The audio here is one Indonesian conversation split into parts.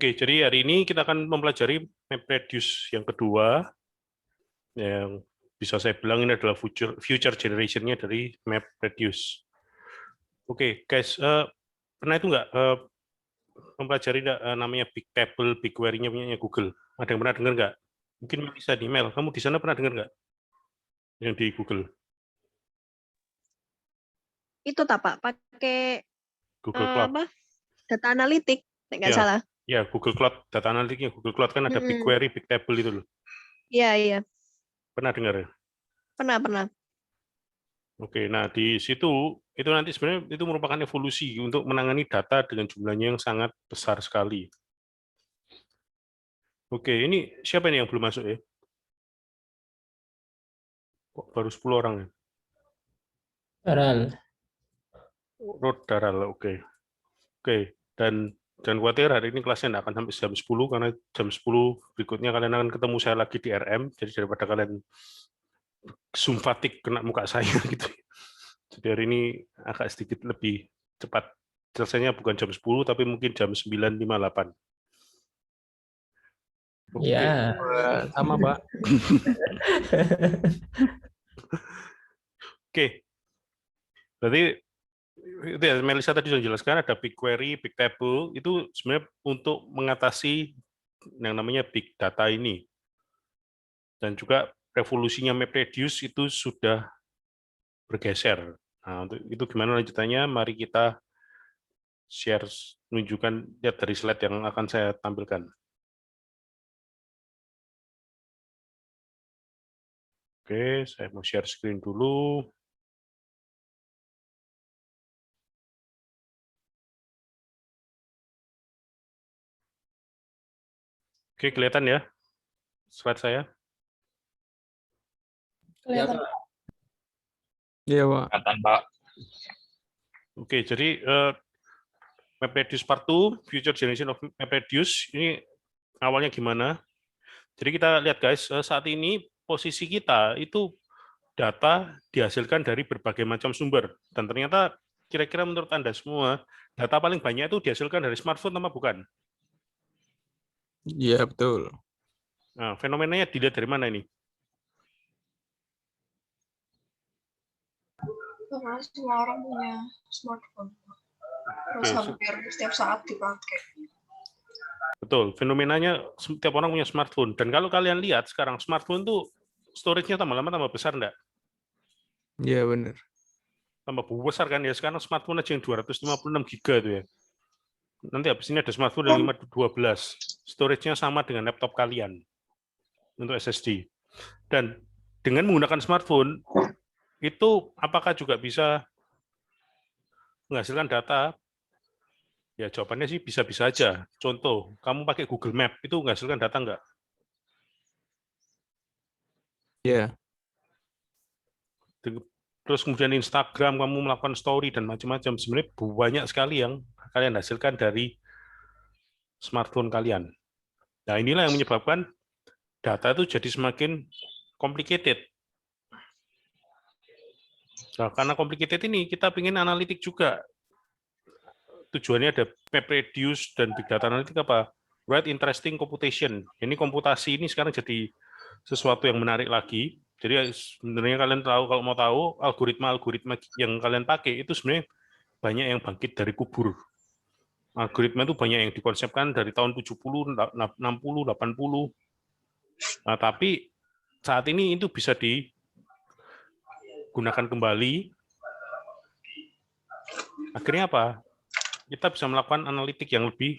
Oke, jadi hari ini kita akan mempelajari MapReduce yang kedua, yang bisa saya bilang ini adalah future generation-nya dari MapReduce. Oke, guys, pernah itu nggak mempelajari namanya Big Table, BigQuery-nya punya Google? Ada yang pernah dengar nggak? Mungkin bisa di email. Kamu di sana pernah dengar nggak? Yang di Google. Itu tak Pak, pakai Google Cloud. apa? Data analitik, nggak Ya, salah. ya Google Cloud, data analitiknya Google Cloud kan ada BigQuery, Big Table itu loh. Iya, iya. Pernah dengar ya? Pernah. Oke, nah di situ itu nanti sebenarnya itu merupakan evolusi untuk menangani data dengan jumlahnya yang sangat besar sekali. Oke, ini siapa ini yang belum masuk ya? Kok baru 10 orang ya? Daral. Rod Daral, oke. Oke, dan jangan khawatir hari ini kelasnya tidak akan sampai jam 10 karena jam 10 berikutnya kalian akan ketemu saya lagi di RM, jadi daripada kalian Zoom fatigue kena muka saya gitu. Jadi hari ini agak sedikit lebih cepat. Selesainya bukan jam 10 tapi mungkin jam 9.58. Oke, Ya. sama Pak. Oke, berarti itu ya, Melissa tadi sudah jelaskan ada BigQuery, Big Table itu sebenarnya untuk mengatasi yang namanya big data ini. Dan juga revolusinya MapReduce itu sudah bergeser. Nah, untuk itu gimana lanjutannya? Mari kita share, menunjukkan lihat dari slide yang akan saya tampilkan. Oke, saya mau share screen dulu. Oke, kelihatan ya slide saya? Kelihatan. Iya, Pak. Kelihatan, Pak. Oke, jadi MapReduce Part 2, Future Generation of MapReduce, ini awalnya gimana? Jadi kita lihat guys, saat ini posisi kita itu data dihasilkan dari berbagai macam sumber. Dan ternyata kira-kira menurut Anda semua, data paling banyak itu dihasilkan dari smartphone sama bukan? Iya, betul. Nah, fenomenanya dilihat dari mana ini? Karena semua orang punya smartphone. Terus Oke, hampir setiap saat dipakai. betul, fenomenanya setiap orang punya smartphone. Dan kalau kalian lihat sekarang smartphone tuh storage-nya tambah lama tambah besar enggak? Iya, benar. Tambah besar kan ya, sekarang smartphone aja yang 256 giga itu ya. Nanti habis ini ada smartphone yang 512. Storage-nya sama dengan laptop kalian untuk SSD. Dan dengan menggunakan smartphone, itu apakah juga bisa menghasilkan data? Ya jawabannya sih bisa-bisa aja. Contoh, kamu pakai Google Map, itu menghasilkan data enggak? Iya. Terus kemudian Instagram, kamu melakukan story dan macam-macam. Sebenarnya banyak sekali yang kalian hasilkan dari smartphone kalian. Nah inilah yang menyebabkan data itu jadi semakin complicated. Nah, karena complicated ini, kita ingin analitik juga. Tujuannya ada MapReduce dan Big Data Analytics apa? Right Interesting Computation. Ini komputasi ini sekarang jadi sesuatu yang menarik lagi. Jadi sebenarnya kalian tahu, kalau mau tahu, algoritma-algoritma yang kalian pakai itu sebenarnya banyak yang bangkit dari kubur. Algoritma itu banyak yang dikonsepkan dari tahun 70, 60, 80. Nah, tapi saat ini itu bisa digunakan kembali. Akhirnya apa? Kita bisa melakukan analitik yang lebih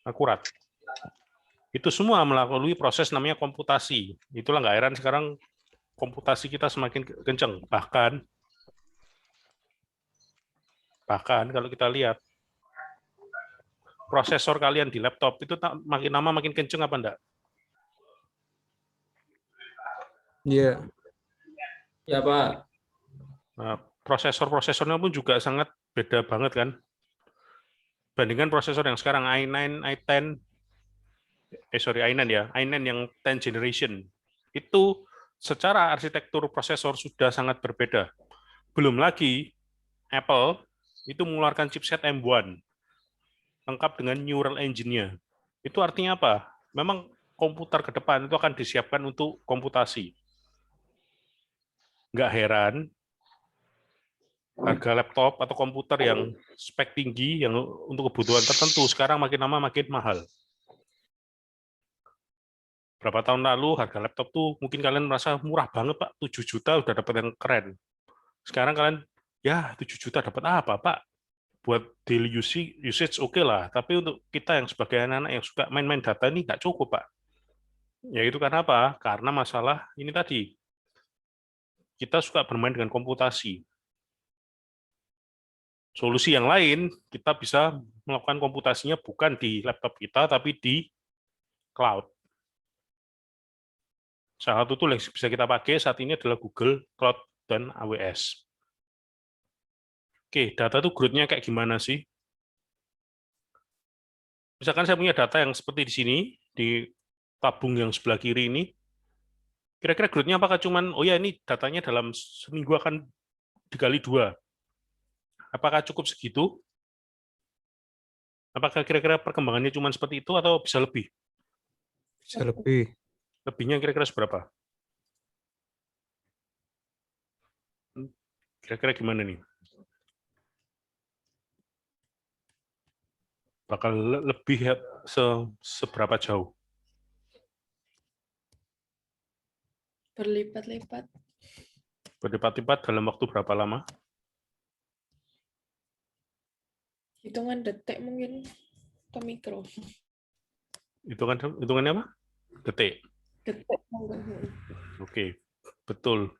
akurat. Itu semua melalui proses namanya komputasi. Itulah nggak heran sekarang komputasi kita semakin kencang. Bahkan kalau kita lihat prosesor kalian di laptop itu makin lama makin kencang apa enggak? Iya. Ya, Pak. Nah, prosesor-prosesornya pun juga sangat beda banget kan. Bandingkan prosesor yang sekarang i9, i10, i9 ya, i9 yang 10 generation. Itu secara arsitektur prosesor sudah sangat berbeda. Belum lagi Apple itu mengeluarkan chipset M1. lengkap dengan neural engine-nya. Itu artinya apa? Memang komputer ke depan itu akan disiapkan untuk komputasi. Nggak heran, harga laptop atau komputer yang spek tinggi, yang untuk kebutuhan tertentu, sekarang makin lama makin mahal. Berapa tahun lalu harga laptop tuh mungkin kalian merasa murah banget Pak, 7 juta udah dapat yang keren. Sekarang kalian, ya 7 juta dapat apa Pak? Buat daily usage oke lah, tapi untuk kita yang sebagai anak-anak yang suka main-main data ini nggak cukup Pak. Ya itu karena apa? Karena masalah ini tadi, kita suka bermain dengan komputasi. Solusi yang lain, kita bisa melakukan komputasinya bukan di laptop kita, tapi di cloud. Salah satu tool yang bisa kita pakai saat ini adalah Google Cloud dan AWS. Oke, data itu growth-nya kayak gimana sih? Misalkan saya punya data yang seperti di sini, di tabung yang sebelah kiri ini, kira-kira growth-nya apakah cuman, oh ya ini datanya dalam seminggu akan dikali 2. Apakah cukup segitu? Apakah kira-kira perkembangannya cuma seperti itu atau bisa lebih? Bisa lebih. Lebihnya kira-kira seberapa? Kira-kira gimana nih? Bakal lebih seberapa jauh? Berlipat-lipat. Berlipat-lipat dalam waktu berapa lama? Hitungan detik mungkin atau mikro. Hitungannya apa? Detik. Detik mungkin. Oke, betul.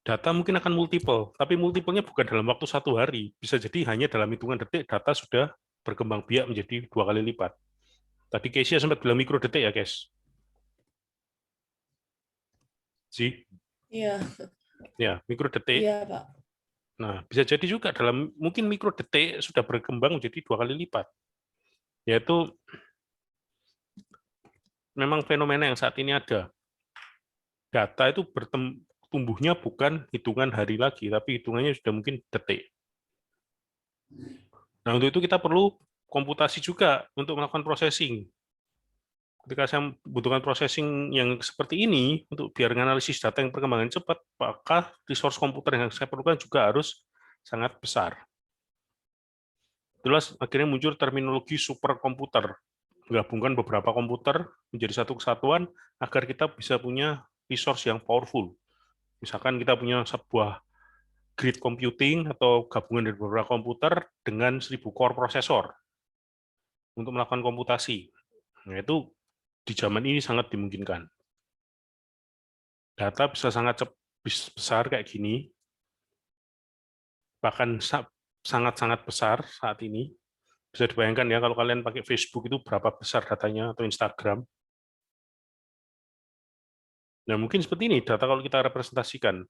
Data mungkin akan multiple, tapi multiple-nya bukan dalam waktu 1 hari. Bisa jadi hanya dalam hitungan detik, data sudah berkembang biak menjadi 2 kali lipat. Tadi Kesia sempat bilang mikro detik ya, guys? Sih? Iya. Ya, mikro detik. Iya, Pak. Nah, bisa jadi juga dalam mungkin mikro detik sudah berkembang menjadi 2 kali lipat. Yaitu memang fenomena yang saat ini ada. Data itu tumbuhnya bukan hitungan hari lagi, tapi hitungannya sudah mungkin detik. Nah, untuk itu kita perlu komputasi juga untuk melakukan processing. Ketika saya membutuhkan processing yang seperti ini, untuk biar menganalisis data yang perkembangan cepat, maka resource komputer yang saya perlukan juga harus sangat besar. Itulah akhirnya muncul terminologi superkomputer, menggabungkan beberapa komputer menjadi satu kesatuan agar kita bisa punya resource yang powerful. Misalkan kita punya sebuah grid computing atau gabungan dari beberapa komputer dengan 1000 core prosesor untuk melakukan komputasi. Nah, itu di zaman ini sangat dimungkinkan. Data bisa sangat besar kayak gini, bahkan sangat-sangat besar saat ini. Bisa dibayangkan ya kalau kalian pakai Facebook itu berapa besar datanya atau Instagram. Nah, mungkin seperti ini data kalau kita representasikan.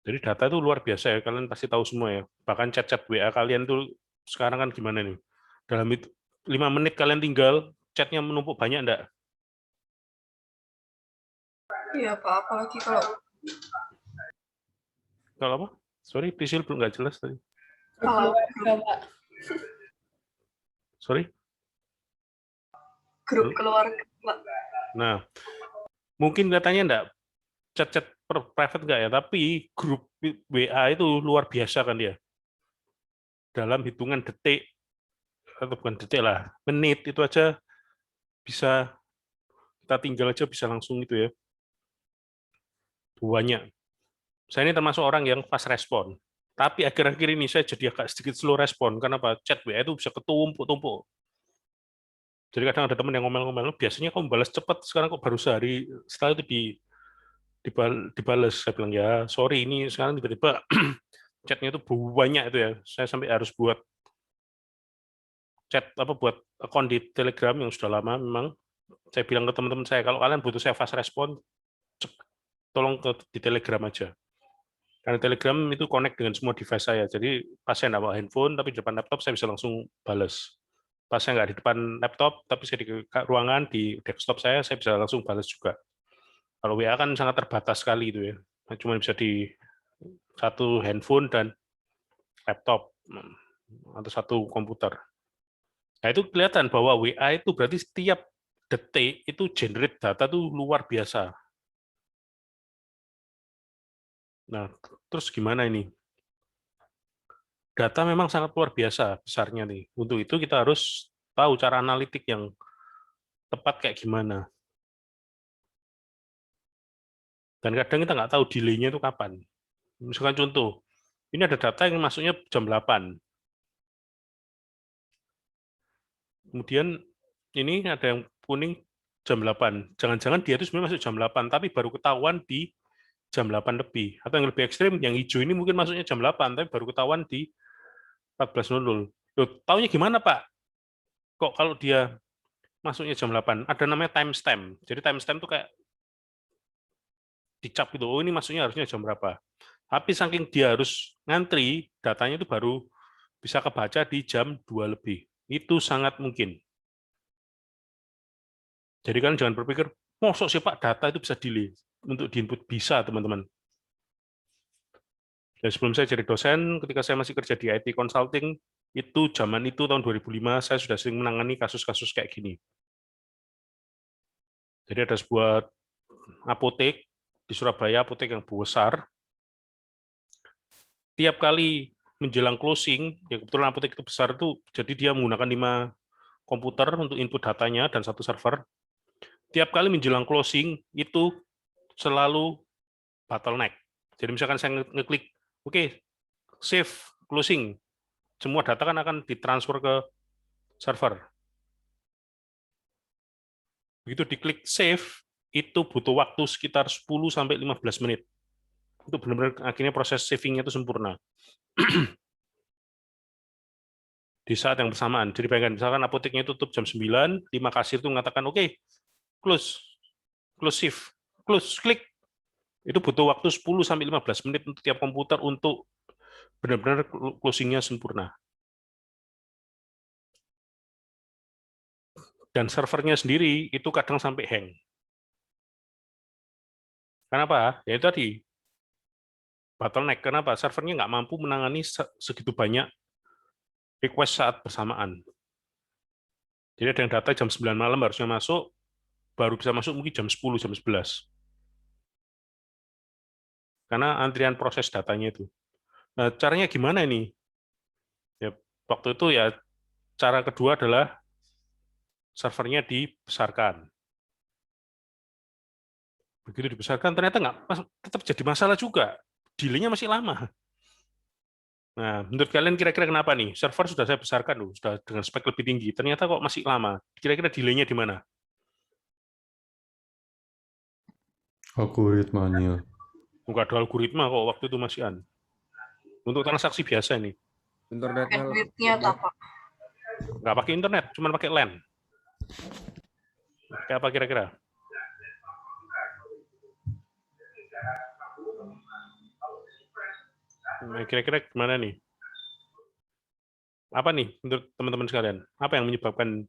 Jadi data itu luar biasa ya, kalian pasti tahu semua ya. Bahkan chat-chat WA kalian tuh sekarang kan gimana nih? Dalam 5 menit kalian tinggal, chatnya menumpuk banyak enggak? Iya, Pak. Apalagi kalau Apa? Sorry, Prisil belum nggak jelas tadi. keluarga, Pak. Sorry? Grup keluarga, Pak. Nah, mungkin katanya enggak chat-chat private enggak ya, tapi grup WA itu luar biasa kan dia. Dalam hitungan detik, atau bukan detik lah, menit itu aja bisa, kita tinggal aja bisa langsung itu ya. Banyak. Saya ini termasuk orang yang fast respon. Tapi akhir-akhir ini saya jadi agak sedikit slow respon. Karena apa? Chat WA itu bisa ketumpuk-tumpuk. Jadi kadang ada teman yang ngomel-ngomel, biasanya kamu balas cepat, sekarang kok baru sehari setelah itu dibalas. Saya bilang, ya sorry, ini sekarang tiba-tiba chatnya itu banyak itu ya. Saya sampai harus buat chat, buat akun di Telegram yang sudah lama memang. Saya bilang ke teman-teman saya, kalau kalian butuh saya fast respon, tolong di Telegram aja. Karena Telegram itu connect dengan semua device saya. Jadi pas saya nggak bawa handphone, tapi di depan laptop saya bisa langsung balas. Pas saya nggak di depan laptop, tapi saya di ruangan, di desktop saya bisa langsung balas juga. Kalau WA kan sangat terbatas sekali itu ya. Cuma bisa di satu handphone dan laptop atau satu komputer. Nah, itu kelihatan bahwa WA itu berarti setiap detik itu generate data itu luar biasa. Nah, terus gimana ini? Data memang sangat luar biasa besarnya nih. Untuk itu kita harus tahu cara analitik yang tepat kayak gimana. Dan kadang kita nggak tahu delay-nya itu kapan. Misalkan contoh, ini ada data yang masuknya jam 8. Kemudian ini ada yang kuning jam 8. Jangan-jangan dia itu sebenarnya masuk jam 8, tapi baru ketahuan di jam 8 lebih. Atau yang lebih ekstrim, yang hijau ini mungkin masuknya jam 8, tapi baru ketahuan di 14.00. Loh, taunya gimana, Pak? Kok kalau dia masuknya jam 8? Ada namanya timestamp. Jadi timestamp itu kayak dicap gitu, oh ini masuknya harusnya jam berapa. Tapi saking dia harus ngantri, datanya itu baru bisa kebaca di jam 2 lebih. Itu sangat mungkin. Jadi kan jangan berpikir, mosok sih Pak data itu bisa delay. Untuk di-input bisa, teman-teman. Dan sebelum saya jadi dosen, ketika saya masih kerja di IT Consulting, itu zaman itu tahun 2005, saya sudah sering menangani kasus-kasus kayak gini. Jadi ada sebuah apotek di Surabaya, apotek yang besar. Tiap kali menjelang closing, ya kebetulan apotek itu besar itu, jadi dia menggunakan 5 komputer untuk input datanya dan 1 server. Tiap kali menjelang closing itu selalu bottleneck. Jadi misalkan saya ngeklik, oke, save closing, semua data kan akan ditransfer ke server. Begitu diklik save, itu butuh waktu sekitar 10-15 menit. Untuk benar-benar akhirnya proses saving-nya itu sempurna. Di saat yang bersamaan. Jadi bayangkan, misalkan apoteknya tutup jam 9, 5 kasir itu mengatakan, oke, close shift, close, klik. Itu butuh waktu 10-15 menit untuk tiap komputer untuk benar-benar closing-nya sempurna. Dan servernya sendiri itu kadang sampai hang. Kenapa? Ya itu tadi, bottleneck. Kenapa? Servernya nggak mampu menangani segitu banyak request saat bersamaan. Jadi ada yang data jam 9 malam harusnya masuk, baru bisa masuk mungkin jam 10, jam 11. Karena antrian proses datanya itu. Nah, caranya gimana ini? Ya, waktu itu ya cara kedua adalah servernya dibesarkan. Begitu dibesarkan ternyata tetap jadi masalah juga. Delay-nya masih lama. Nah, menurut kalian kira-kira kenapa nih? Server sudah saya besarkan loh, sudah dengan spek lebih tinggi. Ternyata kok masih lama. Kira-kira delay-nya di mana? Algoritmanya. Enggak ada algoritma kok waktu itu masih untuk transaksi biasa ini. Internetnya Duitnya apa? Nggak pakai internet, cuma pakai LAN. Kayak apa kira-kira? Nah, kira-kira gimana nih? Apa nih menurut teman-teman sekalian? Apa yang menyebabkan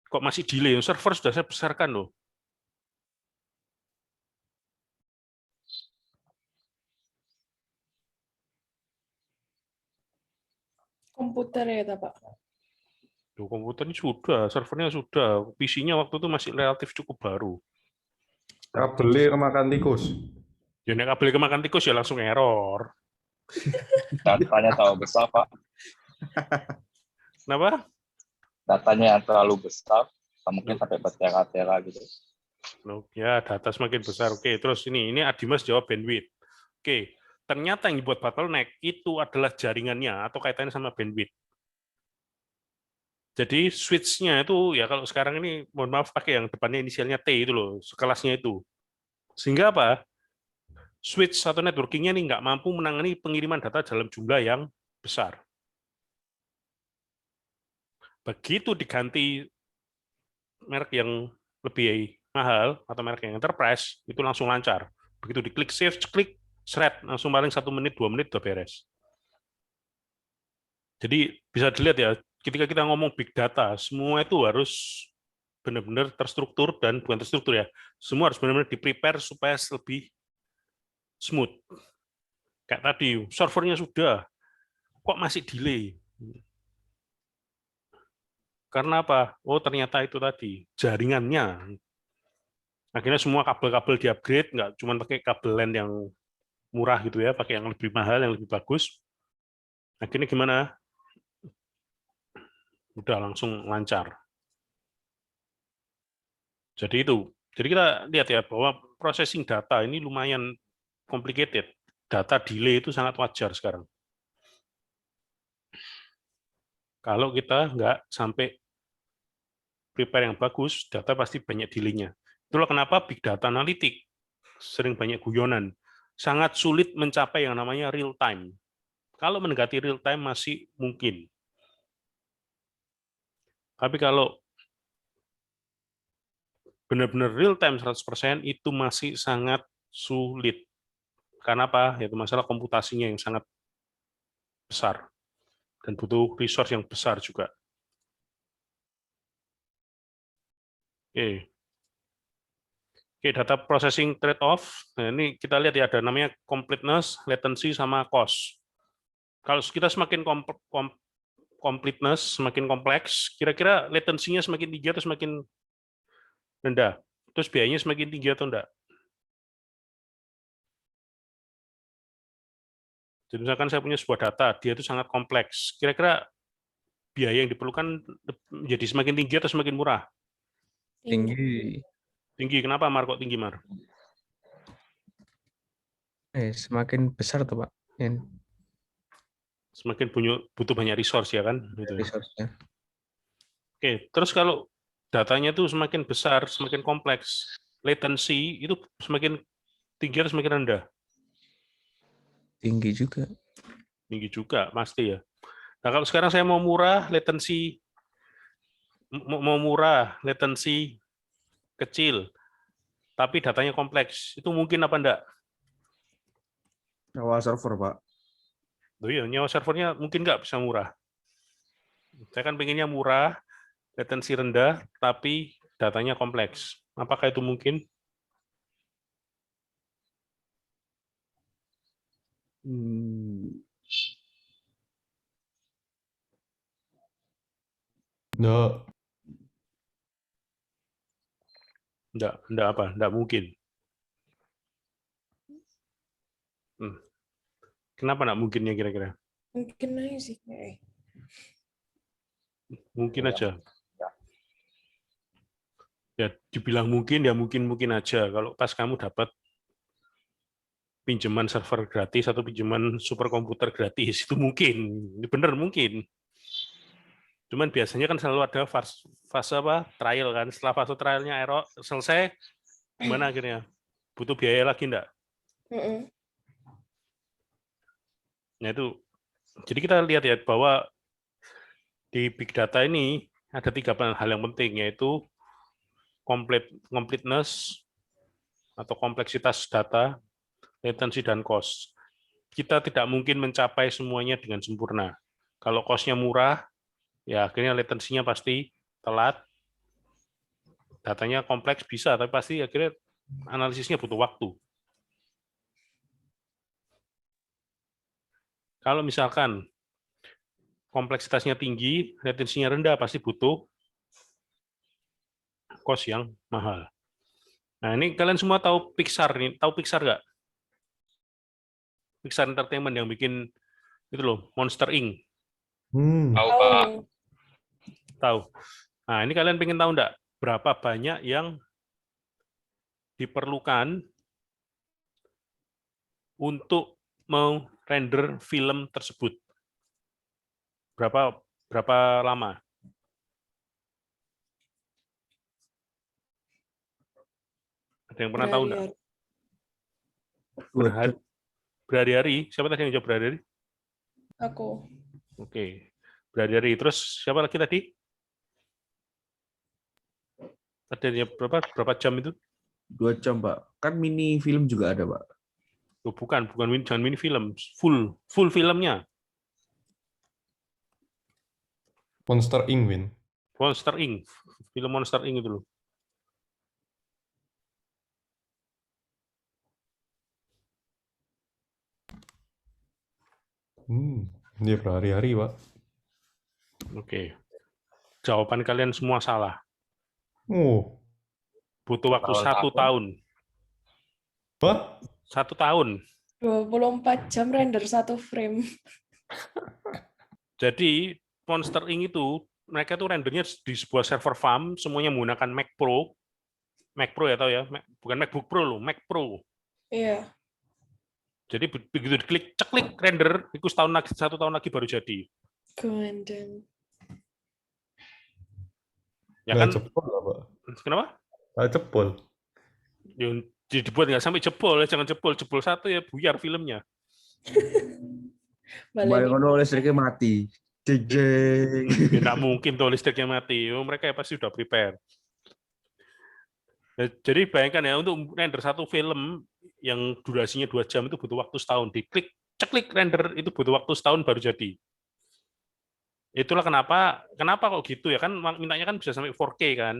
kok masih delay? Server sudah saya besarkan loh. Komputer ya, Pak. Loh, komputernya sudah, servernya sudah, PC-nya waktu itu masih relatif cukup baru. Kabelnya kemakan tikus. Ya nek kabel kemakan tikus ya langsung error. Datanya terlalu besar, Pak. Kenapa? Datanya yang terlalu besar, mungkin sampai bertera-tera gitu. Loh, ya data semakin besar. Oke, terus ini Adimas jawab bandwidth. Oke, ternyata yang dibuat bottleneck itu adalah jaringannya atau kaitannya sama bandwidth. Jadi switch-nya itu ya kalau sekarang ini mohon maaf pakai yang depannya inisialnya T itu loh, sekelasnya itu. Sehingga apa? Switch atau networking-nya ini nggak mampu menangani pengiriman data dalam jumlah yang besar. Begitu diganti merek yang lebih mahal atau merek yang enterprise, itu langsung lancar. Begitu diklik save, klik, shred, langsung paling 1 menit, 2 menit udah beres. Jadi bisa dilihat ya, ketika kita ngomong big data, semua itu harus benar-benar terstruktur dan bukan terstruktur ya, semua harus benar-benar di-prepare supaya lebih smooth. Kayak tadi, servernya sudah, kok masih delay? Karena apa? Oh, ternyata itu tadi, jaringannya. Akhirnya semua kabel-kabel di-upgrade, nggak cuma pakai kabel LAN yang murah gitu ya, pakai yang lebih mahal, yang lebih bagus. Akhirnya gimana? Udah langsung lancar. Jadi itu. Jadi kita lihat ya, bahwa processing data ini lumayan complicated. Data delay itu sangat wajar sekarang. Kalau kita nggak sampai prepare yang bagus, data pasti banyak delay-nya. Itulah kenapa big data analitik sering banyak guyonan. Sangat sulit mencapai yang namanya real time. Kalau mendekati real time masih mungkin. Tapi kalau benar-benar real time 100% itu masih sangat sulit. Karena apa? Yaitu masalah komputasinya yang sangat besar. Dan butuh resource yang besar juga. Oke. Oke, data processing trade-off. Nah, ini kita lihat ya, ada namanya completeness, latency, sama cost. Kalau kita semakin completeness, semakin kompleks, kira-kira latensinya semakin tinggi atau semakin rendah? Terus biayanya semakin tinggi atau enggak? Jadi misalkan saya punya sebuah data, dia itu sangat kompleks. Kira-kira biaya yang diperlukan menjadi semakin tinggi atau semakin murah? Tinggi. Tinggi. Kenapa, Mar? Kok tinggi, Mar? Semakin besar tuh, Pak. Semakin butuh banyak resource ya kan? Gitu. Resource-nya. Oke, terus kalau datanya itu semakin besar, semakin kompleks, latency itu semakin tinggi atau semakin rendah? Tinggi juga. Tinggi juga, pasti ya. Nah, kalau sekarang saya mau murah, latency kecil, tapi datanya kompleks, itu mungkin apa enggak? Nyawa server, Pak. Loh iya, nyawa servernya mungkin nggak bisa murah. Saya kan pengennya murah, latency rendah, tapi datanya kompleks. Apakah itu mungkin? Nggak. Enggak apa? Enggak mungkin. Kenapa enggak mungkinnya kira-kira? Mungkin aja sih kayak. Mungkin Iya. aja. Ya, dibilang mungkin, ya mungkin aja. Kalau pas kamu dapat pinjaman server gratis atau pinjaman superkomputer gratis, itu mungkin. Ini benar mungkin. Cuman biasanya kan selalu ada fase apa? Trial kan. Setelah fase trialnya error selesai, gimana akhirnya? Butuh biaya lagi enggak? Nah itu, jadi kita lihat ya bahwa di big data ini ada 3 hal yang penting, yaitu completeness atau kompleksitas data, latency, dan cost. Kita tidak mungkin mencapai semuanya dengan sempurna. Kalau cost-nya murah, ya akhirnya latensinya pasti telat, datanya kompleks bisa, tapi pasti akhirnya analisisnya butuh waktu. Kalau misalkan kompleksitasnya tinggi, latensinya rendah, pasti butuh cost yang mahal. Nah, ini kalian semua tahu Pixar nih, tahu Pixar nggak? Pixar Entertainment yang bikin itu loh, Monster Inc. Tahu, Pak. Tahu. Nah, ini kalian pengen tahu nggak berapa banyak yang diperlukan untuk merender film tersebut? Berapa lama? Ada yang pernah tahu nggak? Berhari-hari. Siapa tadi yang jawab berhari-hari? Aku. Oke. Berhari-hari. Terus siapa lagi tadi? Tadi berapa jam itu? 2 jam, Pak. Kan mini film juga ada, Pak. Oh, bukan jangan mini film, full filmnya. Monster Inc. Win. Monster Inc. Film Monster Inc. itu loh. Dia berhari-hari, Pak. Oke. Jawaban kalian semua salah. Oh, Butuh waktu Kalau 1 tahun. Pak? 1 tahun. 24 jam render satu frame. Jadi Monster Inc. itu mereka tuh rendernya di sebuah server farm, semuanya menggunakan Mac Pro. Mac Pro ya tahu ya, bukan MacBook Pro loh, Mac Pro. Iya. Jadi begitu diklik, ceklik render, itu 1 tahun lagi baru jadi. Kemudian. Ya Nggak kan? jebol lah, Pak. Kenapa? Nggak jebol. Ya, dibuat nggak sampai jebol, ya jangan jebol 1 ya buyar filmnya. Balik kono listriknya mati. Jeng jeng. Ya, nggak mungkin tuh listriknya mati. Oh, mereka pasti sudah prepare. Ya, jadi bayangkan ya, untuk render 1 film yang durasinya 2 jam itu butuh waktu setahun. Diklik, ceklik render itu butuh waktu setahun baru jadi. Itulah kenapa kok gitu ya kan, mintanya kan bisa sampai 4K kan.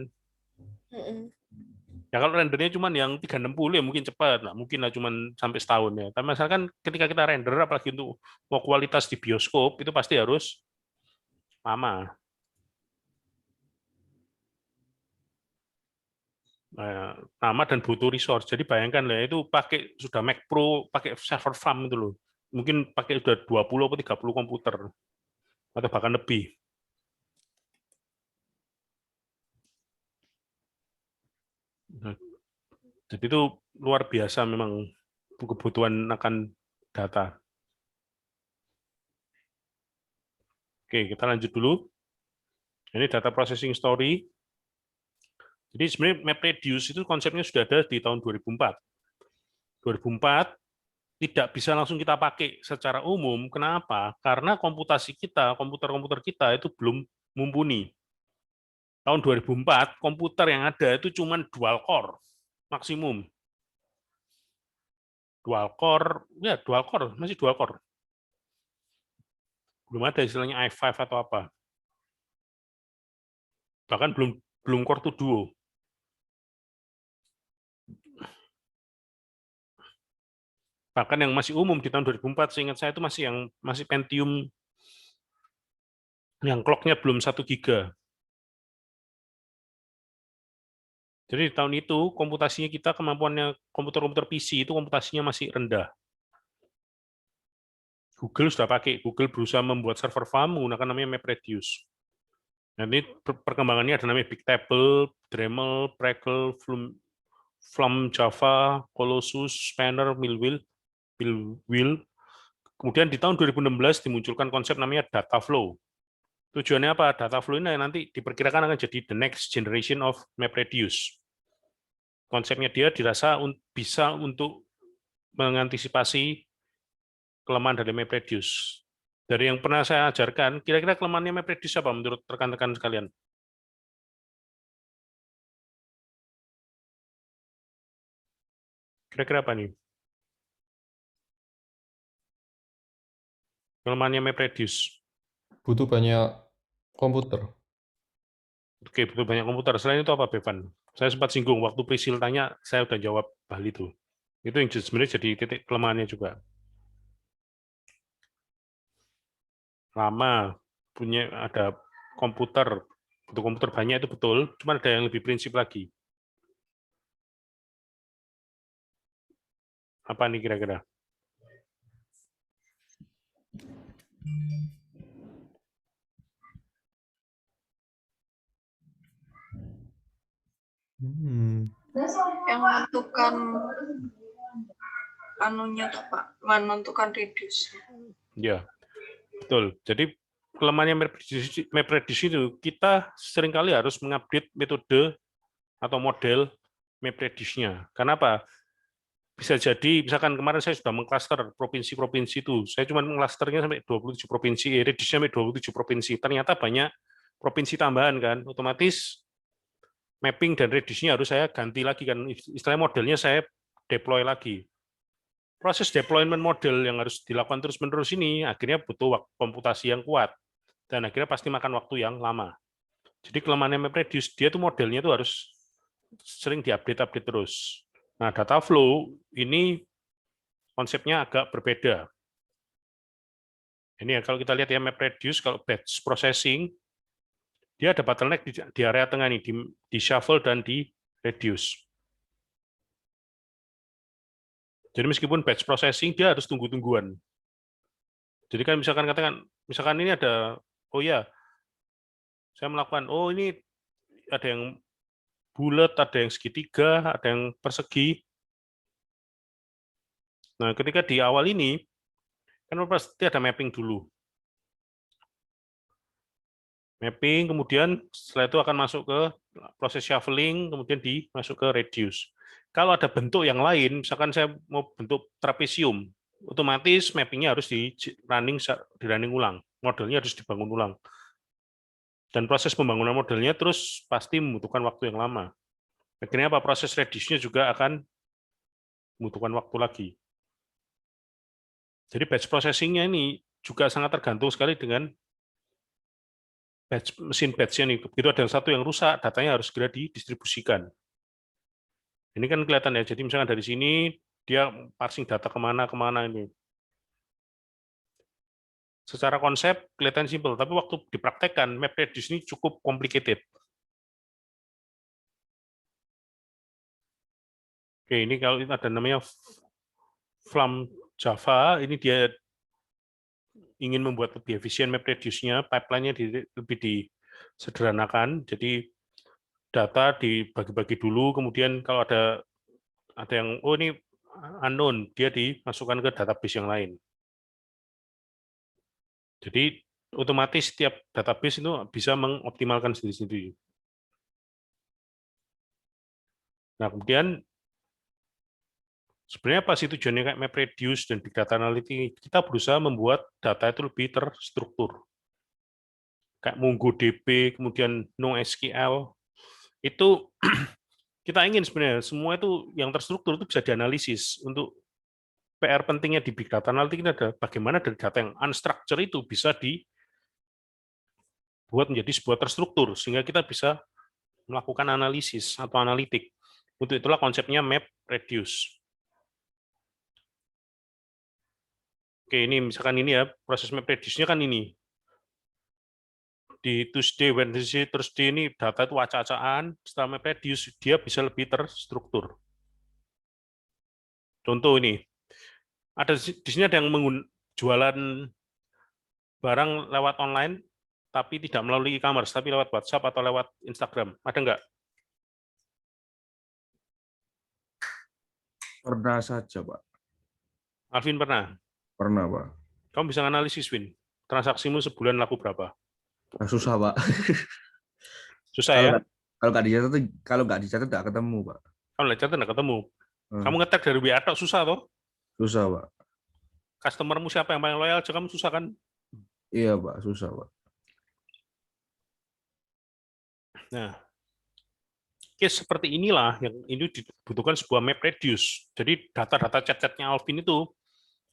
Ya kalau rendernya cuman yang 360 ya mungkin cepat, nggak mungkin lah cuman sampai setahun ya. Tapi misalkan ketika kita render, apalagi untuk mau kualitas di bioskop, itu pasti harus lama. Lama dan butuh resource. Jadi bayangkan lah itu pakai sudah Mac Pro, pakai server farm itu loh. Mungkin pakai sudah 20 atau 30 komputer atau bahkan lebih. Jadi itu luar biasa memang kebutuhan akan data. Oke, kita lanjut dulu. Ini data processing story. Jadi sebenarnya MapReduce itu konsepnya sudah ada di tahun 2004. 2004 tidak bisa langsung kita pakai secara umum. Kenapa? Karena komputasi kita, komputer-komputer kita itu belum mumpuni. Tahun 2004, komputer yang ada itu cuma dual core maksimum. Dual core, masih dual core. Belum ada istilahnya i5 atau apa. Bahkan belum core to duo. Bahkan yang masih umum di tahun 2004, seingat saya itu masih Pentium yang clock-nya belum 1 giga. Jadi di tahun itu komputasinya kita, kemampuannya komputer-komputer PC itu komputasinya masih rendah. Google sudah pakai, Google berusaha membuat server farm menggunakan namanya MapReduce. Nanti perkembangannya ada namanya Bigtable, Dremel, Pregel, Flum Java, Colossus, Spanner, Millwheel. Kemudian di tahun 2016 dimunculkan konsep namanya data flow. Tujuannya apa? Data flow ini nanti diperkirakan akan jadi the next generation of MapReduce. Konsepnya dia dirasa bisa untuk mengantisipasi kelemahan dari MapReduce. Dari yang pernah saya ajarkan, kira-kira kelemahannya MapReduce apa menurut rekan-rekan sekalian? Kira-kira apa nih? Kelemahannya MapReduce. Butuh banyak komputer. Oke, butuh banyak komputer. Selain itu apa, Bevan? Saya sempat singgung waktu Prisil tanya, saya udah jawab hal itu. Itu yang sebenarnya jadi titik kelemahannya juga. Lama, ada komputer, butuh komputer banyak itu betul, cuma ada yang lebih prinsip lagi. Apa nih kira-kira? Yang menentukan anunya tuh Pak, menentukan reduce. Ya, betul. Jadi kelemahannya MapReduce itu kita seringkali harus mengupdate metode atau model MapReduce-nya. Kenapa? Bisa jadi, misalkan kemarin saya sudah mengklaster provinsi-provinsi itu, saya cuma mengklasternya sampai 27 provinsi, reduce-nya sampai 27 provinsi. Ternyata banyak provinsi tambahan kan, otomatis mapping dan reduce-nya harus saya ganti lagi kan, istilahnya modelnya saya deploy lagi. Proses deployment model yang harus dilakukan terus-menerus ini akhirnya butuh komputasi yang kuat dan akhirnya pasti makan waktu yang lama. Jadi kelemahannya MapReduce, dia tuh modelnya tuh harus sering diupdate terus. Nah, data flow ini konsepnya agak berbeda. Ini ya, kalau kita lihat ya MapReduce, kalau batch processing, dia ada bottleneck di area tengah nih, di shuffle dan di reduce. Jadi meskipun batch processing, dia harus tunggu-tungguan. Jadi kan misalkan ini ada, oh ya, saya melakukan, oh ini ada yang bulat, ada yang segitiga, ada yang persegi. Nah, ketika di awal ini, kan pasti ada mapping dulu. Mapping, kemudian setelah itu akan masuk ke proses shuffling, kemudian masuk ke reduce. Kalau ada bentuk yang lain, misalkan saya mau bentuk trapesium, otomatis mappingnya harus di running ulang, modelnya harus dibangun ulang. Dan proses pembangunan modelnya terus pasti membutuhkan waktu yang lama. Akhirnya apa? Proses reduce-nya juga akan membutuhkan waktu lagi. Jadi batch processing-nya ini juga sangat tergantung sekali dengan mesin batch-nya nih. Begitu ada satu yang rusak, datanya harus segera didistribusikan. Ini kan kelihatan ya, jadi misalkan dari sini, dia parsing data kemana ini. Secara konsep kelihatan simpel, tapi waktu dipraktekkan, MapReduce ini cukup complicated. Oke, ini kalau ada namanya Flam Java, ini dia ingin membuat lebih efisien MapReduce-nya, pipeline-nya lebih disederhanakan, jadi data dibagi-bagi dulu, kemudian kalau ada yang, oh ini unknown, dia dimasukkan ke database yang lain. Jadi otomatis setiap database itu bisa mengoptimalkan sendiri-sendiri. Nah, kemudian sebenarnya apa sih tujuannya kayak MapReduce dan Big Data Analytics? Kita berusaha membuat data itu lebih terstruktur. Kayak MongoDB, kemudian NoSQL, itu kita ingin sebenarnya semua itu yang terstruktur itu bisa dianalisis. Untuk PR pentingnya di Big Data Analytics ini ada bagaimana dari data yang unstructured itu bisa dibuat menjadi sebuah terstruktur, sehingga kita bisa melakukan analisis atau analitik. Untuk itulah konsepnya MapReduce. Oke, ini misalkan ini ya, proses MapReduce-nya kan ini. Di Tuesday, Wednesday, Thursday ini data itu acak-acakan, setelah MapReduce dia bisa lebih terstruktur. Contoh ini, di sini ada yang jualan barang lewat online, tapi tidak melalui e-commerce, tapi lewat WhatsApp atau lewat Instagram. Ada nggak? Pernah saja, Pak. Alvin pernah? Pernah, Pak. Kamu bisa analisis, Win. Transaksimu sebulan laku berapa? Susah, Pak. Susah ya? Kalau nggak dicatat nggak ketemu, Pak. Kalau nggak catat nggak ketemu. Kamu ngetek dari WA tok susah toh? Susah, Pak. Customermu siapa yang paling loyal? Kamu susah kan? Iya, Pak. Susah, Pak. Nah, case seperti inilah yang ini dibutuhkan sebuah MapReduce. Jadi data-data chat-chatnya Alvin itu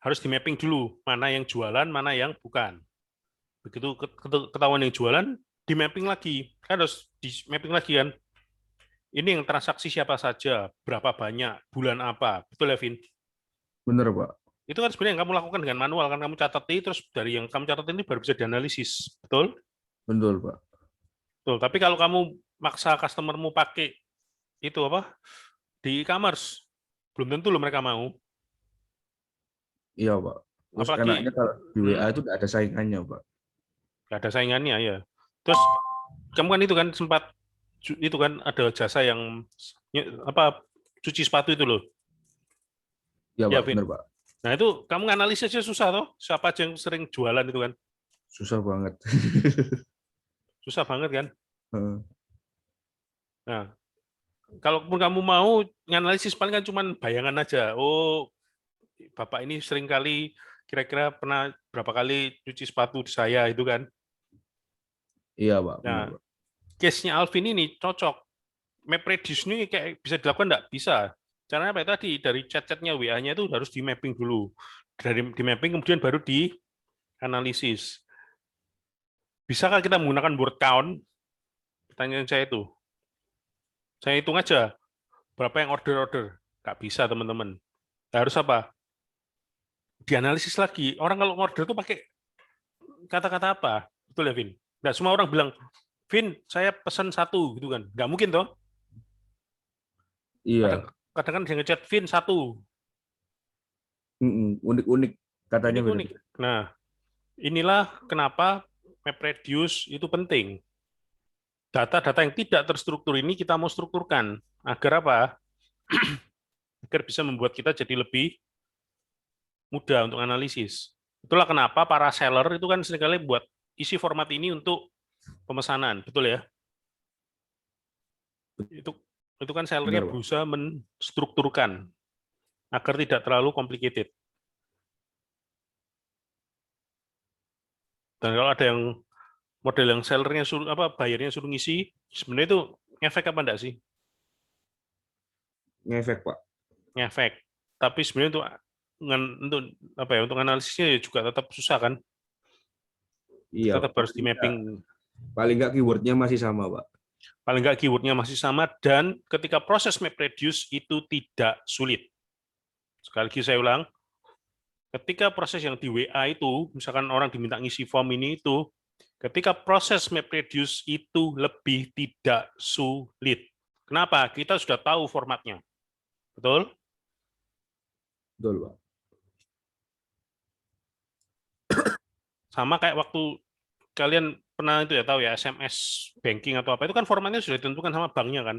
harus di mapping dulu, mana yang jualan, mana yang bukan. Begitu ketahuan yang jualan, di mapping lagi. Kan harus di mapping lagi kan. Ini yang transaksi siapa saja, berapa banyak, bulan apa. Betul ya, Vin? Bener, Pak. Itu kan sebenarnya yang kamu lakukan dengan manual, kan kamu catat terus dari yang kamu catat ini baru bisa dianalisis. Betul? Betul, Pak. Betul. Tapi kalau kamu maksa customermu pakai itu apa? Di e-commerce, belum tentu loh mereka mau. Iya, Pak. Terus Apalagi enaknya kalau di WA itu nggak ada saingannya, Pak. nggak ada saingannya ya. Terus kamu kan itu kan sempat itu kan ada jasa yang apa cuci sepatu itu loh. Iya, Ya, Pak. Vin. Bener, Pak. Nah itu kamu analisisnya susah toh. Siapa aja yang sering jualan itu kan? Susah banget. Susah banget kan? Heeh. Nah, kalaupun kamu mau nganalisis paling kan cuma bayangan aja. Oh, Bapak ini sering kali kira-kira pernah berapa kali cuci sepatu di saya itu kan. Iya, Pak. Nah, Bener, Pak. case-nya Alvin ini cocok. MapReduce ini kayak bisa dilakukan enggak? Bisa. Caranya apa tadi? Dari chat-chatnya WA-nya itu harus di mapping dulu. Dari di mapping kemudian baru dianalisis. Bisakah kita menggunakan word count? Pertanyaan saya itu. Saya hitung aja berapa yang order-order. Nggak bisa, teman-teman. Harus apa? Dianalisis lagi. Orang kalau order itu pakai kata-kata apa? Betul ya, Vin? Nggak semua orang bilang, Vin, saya pesan 1, gitu kan? Nggak mungkin, toh? Iya. Kadang kan dia ngechat, Vin 1. Unik-unik katanya Unik-unik. Nah, inilah kenapa MapReduce itu penting. Data-data yang tidak terstruktur ini kita mau strukturkan. Agar apa? Agar bisa membuat kita jadi lebih mudah untuk analisis. Itulah kenapa para seller itu kan seringkali buat isi format ini untuk pemesanan, betul ya? Itu kan sellernya Benar, Pak. berusaha menstrukturkan agar tidak terlalu complicated. Dan kalau ada yang model yang sellernya suruh bayarnya suruh ngisi, sebenarnya itu ngefek apa enggak sih? Ngefek, Pak. Ngefek. Tapi sebenarnya untuk apa ya? Untuk analisisnya ya juga tetap susah kan? Iya. Tetap harus di mapping. Paling nggak keywordnya masih sama, Pak. Paling nggak keywordnya masih sama, dan ketika proses MapReduce itu tidak sulit. Sekali lagi saya ulang, ketika proses yang di WA itu, misalkan orang diminta ngisi form ini itu, ketika proses MapReduce itu lebih tidak sulit. Kenapa? Kita sudah tahu formatnya. Betul? Betul, Pak. Sama kayak waktu kalian pernah itu ya tahu ya, SMS banking atau apa, itu kan formatnya sudah ditentukan sama banknya kan.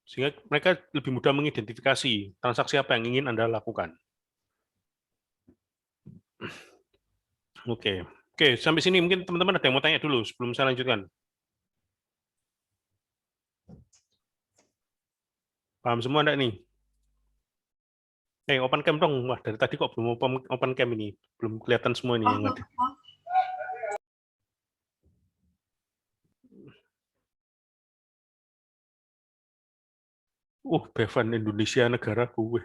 Sehingga mereka lebih mudah mengidentifikasi transaksi apa yang ingin Anda lakukan. Oke, sampai sini mungkin teman-teman ada yang mau tanya dulu sebelum saya lanjutkan. Paham semua enggak nih? Open cam dong. Wah, dari tadi kok belum open cam ini. Belum kelihatan semua ini yang ada. Bevan Indonesia negaraku.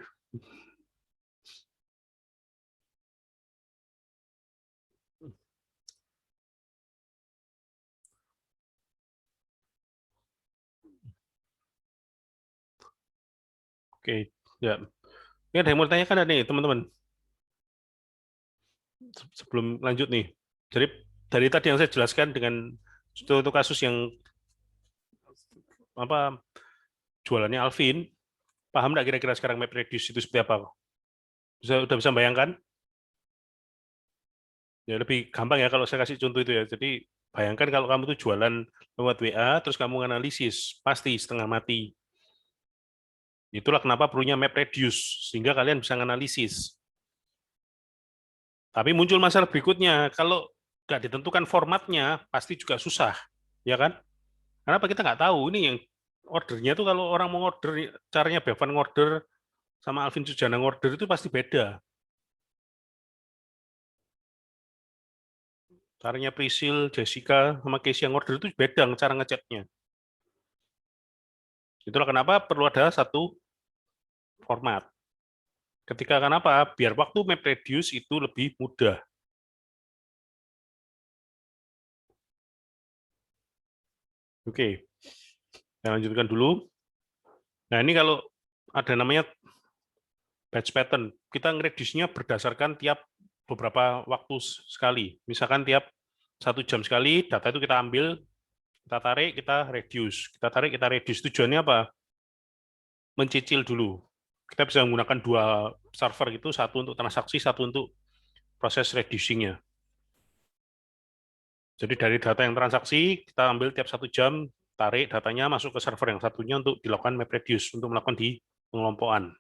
Oke, ya. Ini ada yang mau tanyakan nih, teman-teman? Sebelum lanjut nih. Jadi dari tadi yang saya jelaskan dengan itu kasus yang jualannya Alvin, paham nggak kira-kira sekarang MapReduce itu seperti apa? Udah bisa bayangkan? Ya lebih gampang ya kalau saya kasih contoh itu ya. Jadi bayangkan kalau kamu tuh jualan lewat WA, terus kamu analisis, pasti setengah mati. Itulah kenapa perlunya MapReduce, sehingga kalian bisa analisis. Tapi muncul masalah berikutnya, kalau nggak ditentukan formatnya, pasti juga susah, ya kan? Kenapa kita nggak tahu ini yang ordernya tuh kalau orang mau order, caranya Bevan ngorder sama Alvin Sujana ngorder itu pasti beda. Caranya Priscil, Jessica, sama Casey yang order itu beda cara ngechatnya. Itulah kenapa perlu ada satu format. Ketika kenapa? Biar waktu MapReduce itu lebih mudah. Oke, saya lanjutkan dulu. Nah ini kalau ada namanya batch pattern, kita ngereduce-nya berdasarkan tiap beberapa waktu sekali. Misalkan tiap 1 jam sekali, data itu kita ambil, kita tarik, kita reduce. Kita tarik, kita reduce. Tujuannya apa? Mencicil dulu. Kita bisa menggunakan 2 server itu, satu untuk transaksi, satu untuk proses reducing-nya. Jadi dari data yang transaksi, kita ambil tiap 1 jam, tarik datanya masuk ke server yang satunya untuk dilakukan MapReduce, untuk melakukan di pengelompokan.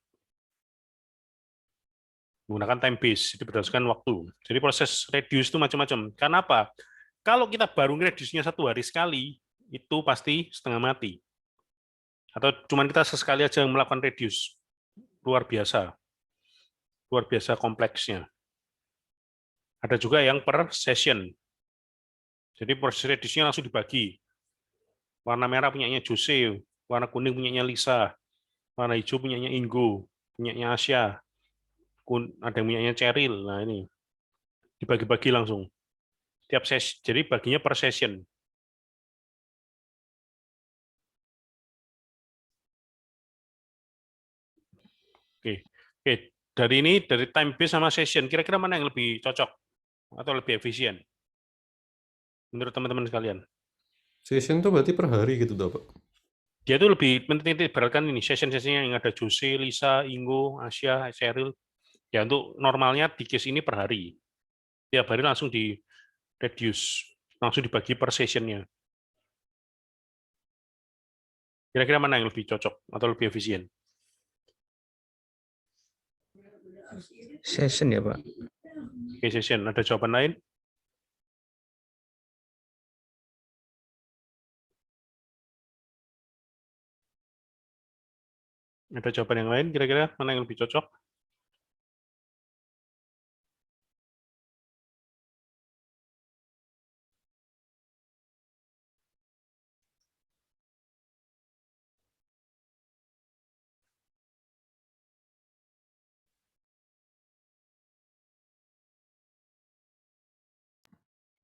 Menggunakan time base, itu berdasarkan waktu. Jadi proses reduce itu macam-macam. Karena apa? Kalau kita baru nge-reduce-nya 1 hari sekali, itu pasti setengah mati. Atau cuman kita sesekali aja melakukan reduce. Luar biasa kompleksnya. Ada juga yang per session. Jadi proses reduce-nya langsung dibagi. Warna merah punyanya Jose, warna kuning punyanya Lisa, warna hijau punyanya Ingo, punyanya Asia, ada yang punyanya Cheryl. Nah ini dibagi-bagi langsung. Tiap sesi, jadi baginya per session. Oke. Dari time base sama session, kira-kira mana yang lebih cocok? atau lebih efisien? Menurut teman-teman sekalian. Session tuh berarti per hari gitu toh, Pak? Dia tuh lebih menitik-beratkan ini session-sessionnya yang ada Jose, Lisa, Ingo, Asia, Cheryl. Ya untuk normalnya di case ini per hari. Tiap hari langsung di reduce, langsung dibagi per sessionnya. Kira-kira mana yang lebih cocok atau lebih efisien? Session ya, Pak. Oke, session. Ada jawaban lain? Ada jawaban yang lain? Kira-kira mana yang lebih cocok?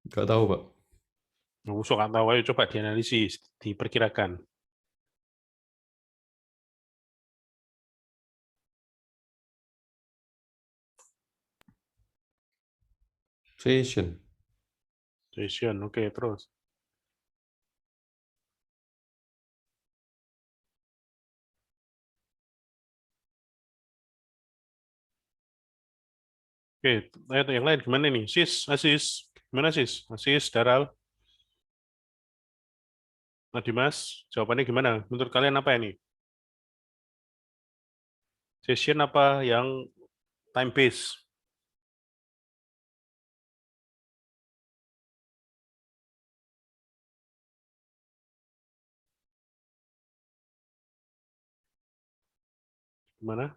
Nggak tahu, Pak. Usah nggak tahu, ayo coba dianalisis, diperkirakan. Session. Session, oke, terus. Oke, ayo yang lain gimana nih? Asis, gimana Sis? Asis, Daral, Nah, Dimas, jawabannya gimana? Menurut kalian apa ini? Session apa yang time base? Gimana?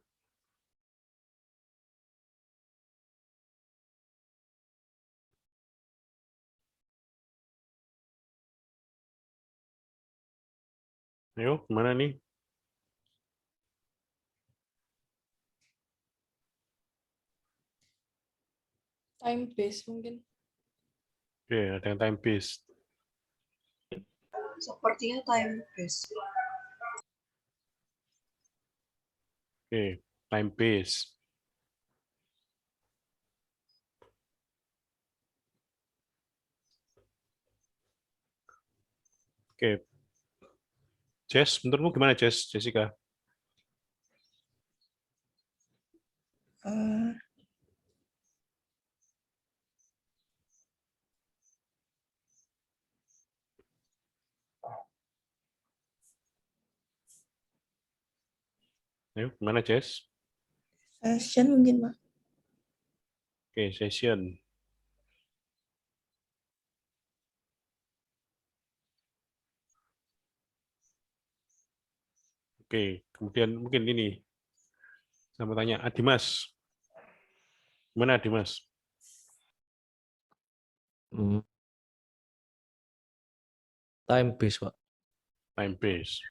Ayo, gimana nih? Time base mungkin. Oke, ada yang time base. Sepertinya time base. Oke, time base. Oke. Jess, menurutmu gimana Jess, Jessica? Ayo, gimana Jess? Session mungkin, Pak. Oke, session. Oke, kemudian mungkin ini. Saya mau tanya, Dimas. Gimana Dimas? Time base, Pak. Time base.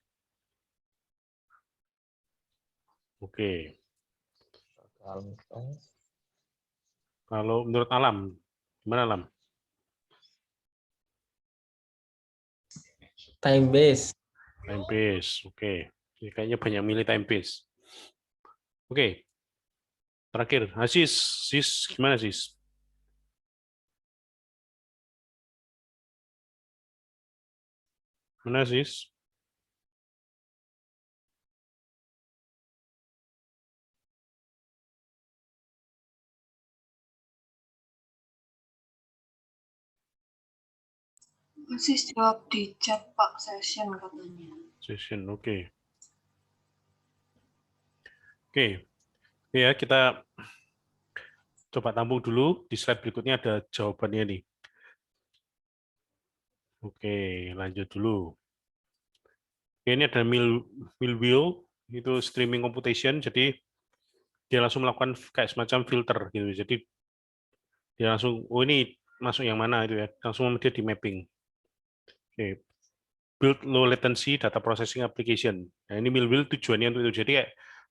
Oke. Kalau menurut Alam, gimana Alam? Time base. Time base, oke. Ini kayaknya banyak milih time base. Oke. Terakhir, Sis, gimana Sis? Mana Sis? Masih jawab di chat Pak, session katanya. Session, oke. Oke. Ya, kita coba tampung dulu. Di slide berikutnya ada jawabannya nih. Oke, lanjut dulu. Ini ada Millwheel, itu streaming computation, jadi dia langsung melakukan kayak semacam filter gitu. Jadi dia langsung, oh ini masuk yang mana itu ya, langsung dia di mapping. Oke. Build low latency data processing application. Nah ini Millwheel tujuannya untuk itu. Jadi kayak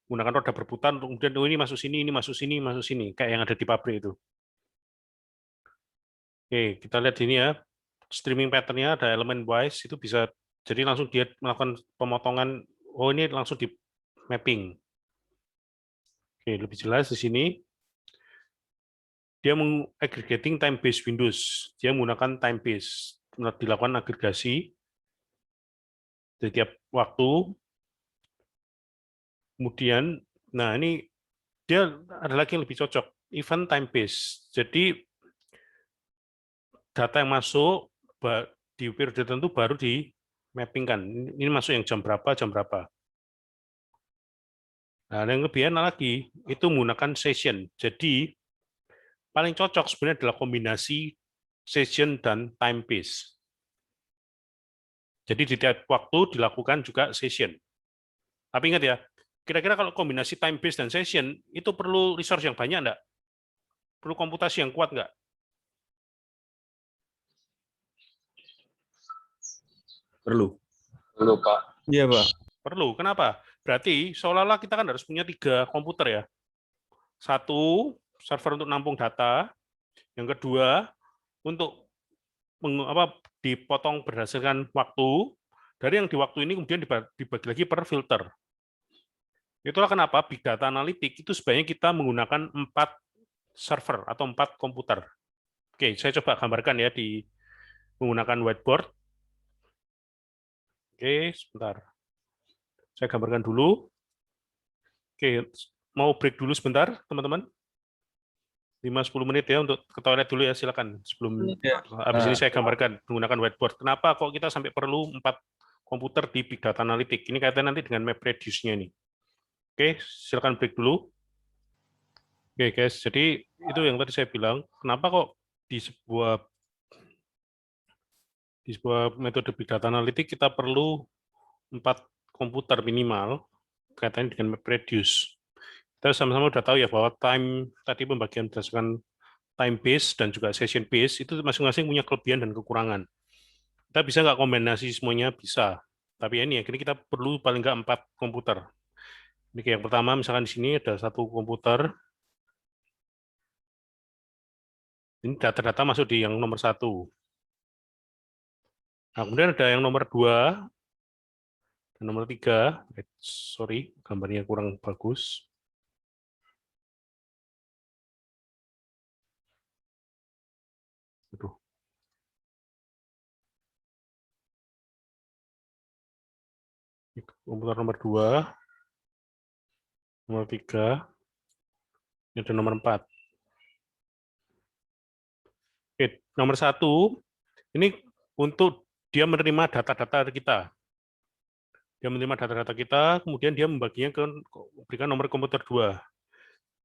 menggunakan roda berputar, kemudian oh ini masuk sini, ini masuk sini, masuk sini, kayak yang ada di pabrik itu. Oke, kita lihat ini ya, streaming pattern-nya ada elemen wise, itu bisa, jadi langsung dia melakukan pemotongan, oh ini langsung di mapping. Oke, lebih jelas di sini. dia aggregating time base windows. Dia menggunakan time base, dilakukan agregasi di tiap waktu. Kemudian, nah ini dia ada lagi yang lebih cocok, event time base. Jadi data yang masuk di periode tertentu baru di mappingkan. Ini masuk yang jam berapa, jam berapa. Nah, yang lebih enak lagi itu menggunakan session. Jadi paling cocok sebenarnya adalah kombinasi session dan time base. Jadi di tiap waktu dilakukan juga session. Tapi ingat ya, kira-kira kalau kombinasi time base dan session itu perlu resource yang banyak enggak? Perlu komputasi yang kuat enggak? Perlu. Perlu, Pak. Iya, Pak. Perlu. Kenapa? Berarti seolah-olah kita kan harus punya 3 komputer ya. 1, server untuk nampung data. Yang kedua, untuk dipotong berdasarkan waktu. Dari yang di waktu ini kemudian dibagi lagi per filter. Itulah kenapa Big Data Analytics itu sebenarnya kita menggunakan 4 server atau 4 komputer. Oke, saya coba gambarkan ya di menggunakan whiteboard. Oke, sebentar. Saya gambarkan dulu. Oke, mau break dulu sebentar, teman-teman. 5-10 menit ya untuk ke toilet dulu ya, silakan. Sebelum habis ini saya gambarkan menggunakan whiteboard. Kenapa kok kita sampai perlu 4 komputer di Big Data Analytics? Ini kaitan nanti dengan MapReduce-nya ini. Oke, silakan break dulu. Oke, guys. Jadi itu yang tadi saya bilang, kenapa kok di sebuah metode Big Data Analytics kita perlu 4 komputer minimal kaitannya dengan MapReduce. Kita sama-sama sudah tahu ya bahwa tadi pembagian berdasarkan time base dan juga session base itu masing-masing punya kelebihan dan kekurangan. Kita bisa nggak kombinasi semuanya? Bisa. Tapi ini akhirnya kita perlu paling nggak 4 komputer. Ini kayak yang pertama, misalkan di sini ada 1 komputer. Ini data-data masuk di yang nomor 1. Nah, kemudian ada yang nomor 2 dan nomor 3. Sorry, gambarnya kurang bagus. Aduh. Komputer nomor 2, nomor 3, ini ada nomor 4. Oke, nomor 1, ini untuk dia menerima data-data kita. Dia menerima data-data kita, kemudian dia membaginya ke berikan nomor komputer 2.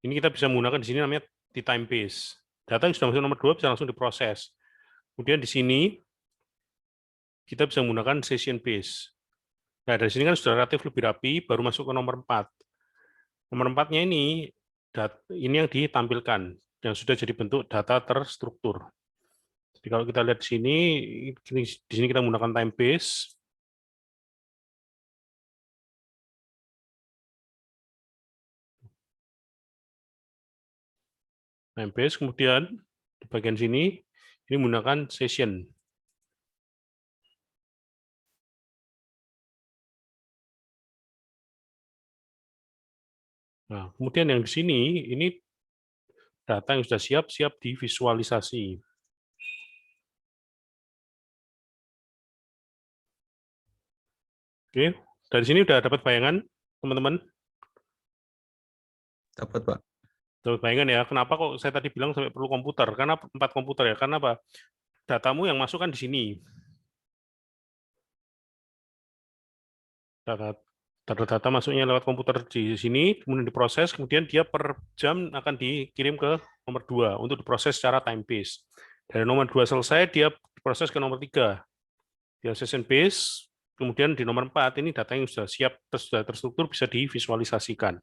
Ini kita bisa menggunakan di sini namanya di time base. Data yang sudah masuk nomor 2 bisa langsung diproses. Kemudian di sini kita bisa menggunakan session base. Nah, dari sini kan sudah relatif lebih rapi, baru masuk ke nomor 4. Nomor 4-nya ini yang ditampilkan, yang sudah jadi bentuk data terstruktur. Jadi kalau kita lihat di sini kita menggunakan time base. Time base, kemudian di bagian sini, ini menggunakan session. Nah, kemudian yang di sini, ini data yang sudah siap divisualisasi. Oke, dari sini udah dapat bayangan, teman-teman? Dapat, Pak. Dapat bayangan ya, kenapa kok saya tadi bilang sampai perlu komputer? Karena 4 komputer ya, karena apa? Datamu yang masuk kan di sini. Data masuknya lewat komputer di sini, kemudian diproses, kemudian dia per jam akan dikirim ke nomor 2 untuk diproses secara time base. Dari nomor 2 selesai, dia diproses ke nomor 3. Dia session base, kemudian di nomor 4 ini data yang sudah siap, sudah terstruktur, bisa divisualisasikan.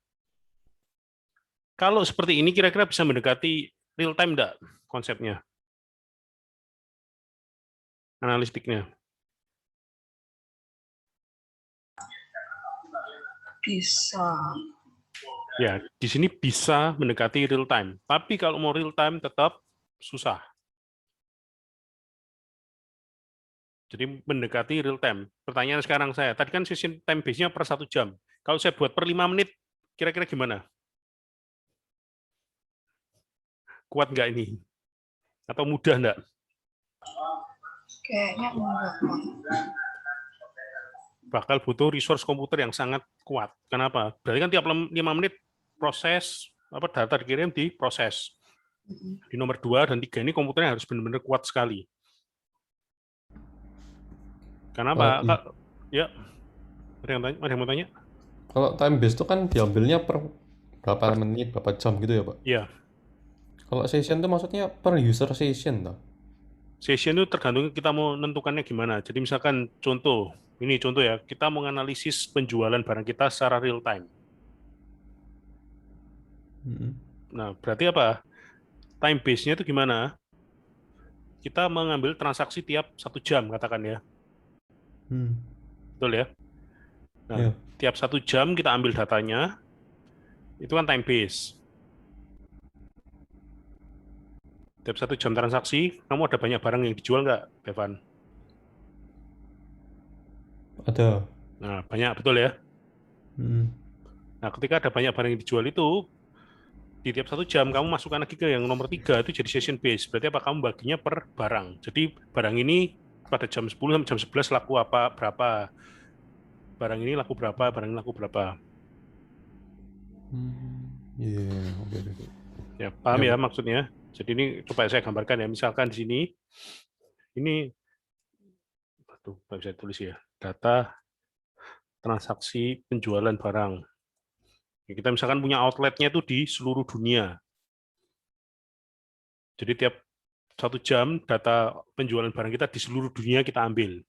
Kalau seperti ini kira-kira bisa mendekati real time enggak konsepnya? Analitiknya. Bisa. Ya, di sini bisa mendekati real time. Tapi kalau mau real time tetap susah. Jadi mendekati real time. Pertanyaan sekarang saya, tadi kan session time base-nya per 1 jam. Kalau saya buat per 5 menit, kira-kira gimana? kuat nggak ini? Atau mudah nggak? Kayaknya enggak, Pak. Bakal butuh resource komputer yang sangat kuat. Kenapa? Berarti kan tiap 5 menit proses data dikirim diproses. Di nomor 2 dan 3 ini komputernya harus benar-benar kuat sekali. Kenapa? Ya, ada yang mau tanya? Kalau time base itu kan diambilnya per berapa menit, berapa jam gitu ya, Pak? Iya. Kalau session itu maksudnya per user session, toh? Session itu tergantung kita mau menentukannya gimana. Jadi misalkan contoh ya, kita mau menganalisis penjualan barang kita secara real time. Nah, berarti apa? Time base-nya itu gimana? Kita mengambil transaksi tiap 1 jam, katakan ya. Betul ya? Nah, tiap 1 jam kita ambil datanya, itu kan time base. Tiap 1 jam transaksi, kamu ada banyak barang yang dijual nggak, Bevan? Ada. Nah, banyak, betul ya? Nah, ketika ada banyak barang yang dijual itu, di tiap 1 jam kamu masukkan lagi ke yang nomor 3, itu jadi session base. Berarti apa? Kamu baginya per barang. Jadi barang ini pada jam 10 sampai jam 11 laku berapa. Barang ini laku berapa, barang ini laku berapa. Oke. Ya, paham ya maksudnya? Jadi ini coba saya gambarkan ya. Misalkan di sini, ini, nggak bisa tulis ya, data transaksi penjualan barang. Kita misalkan punya outletnya itu di seluruh dunia. Jadi tiap 1 jam data penjualan barang kita di seluruh dunia kita ambil.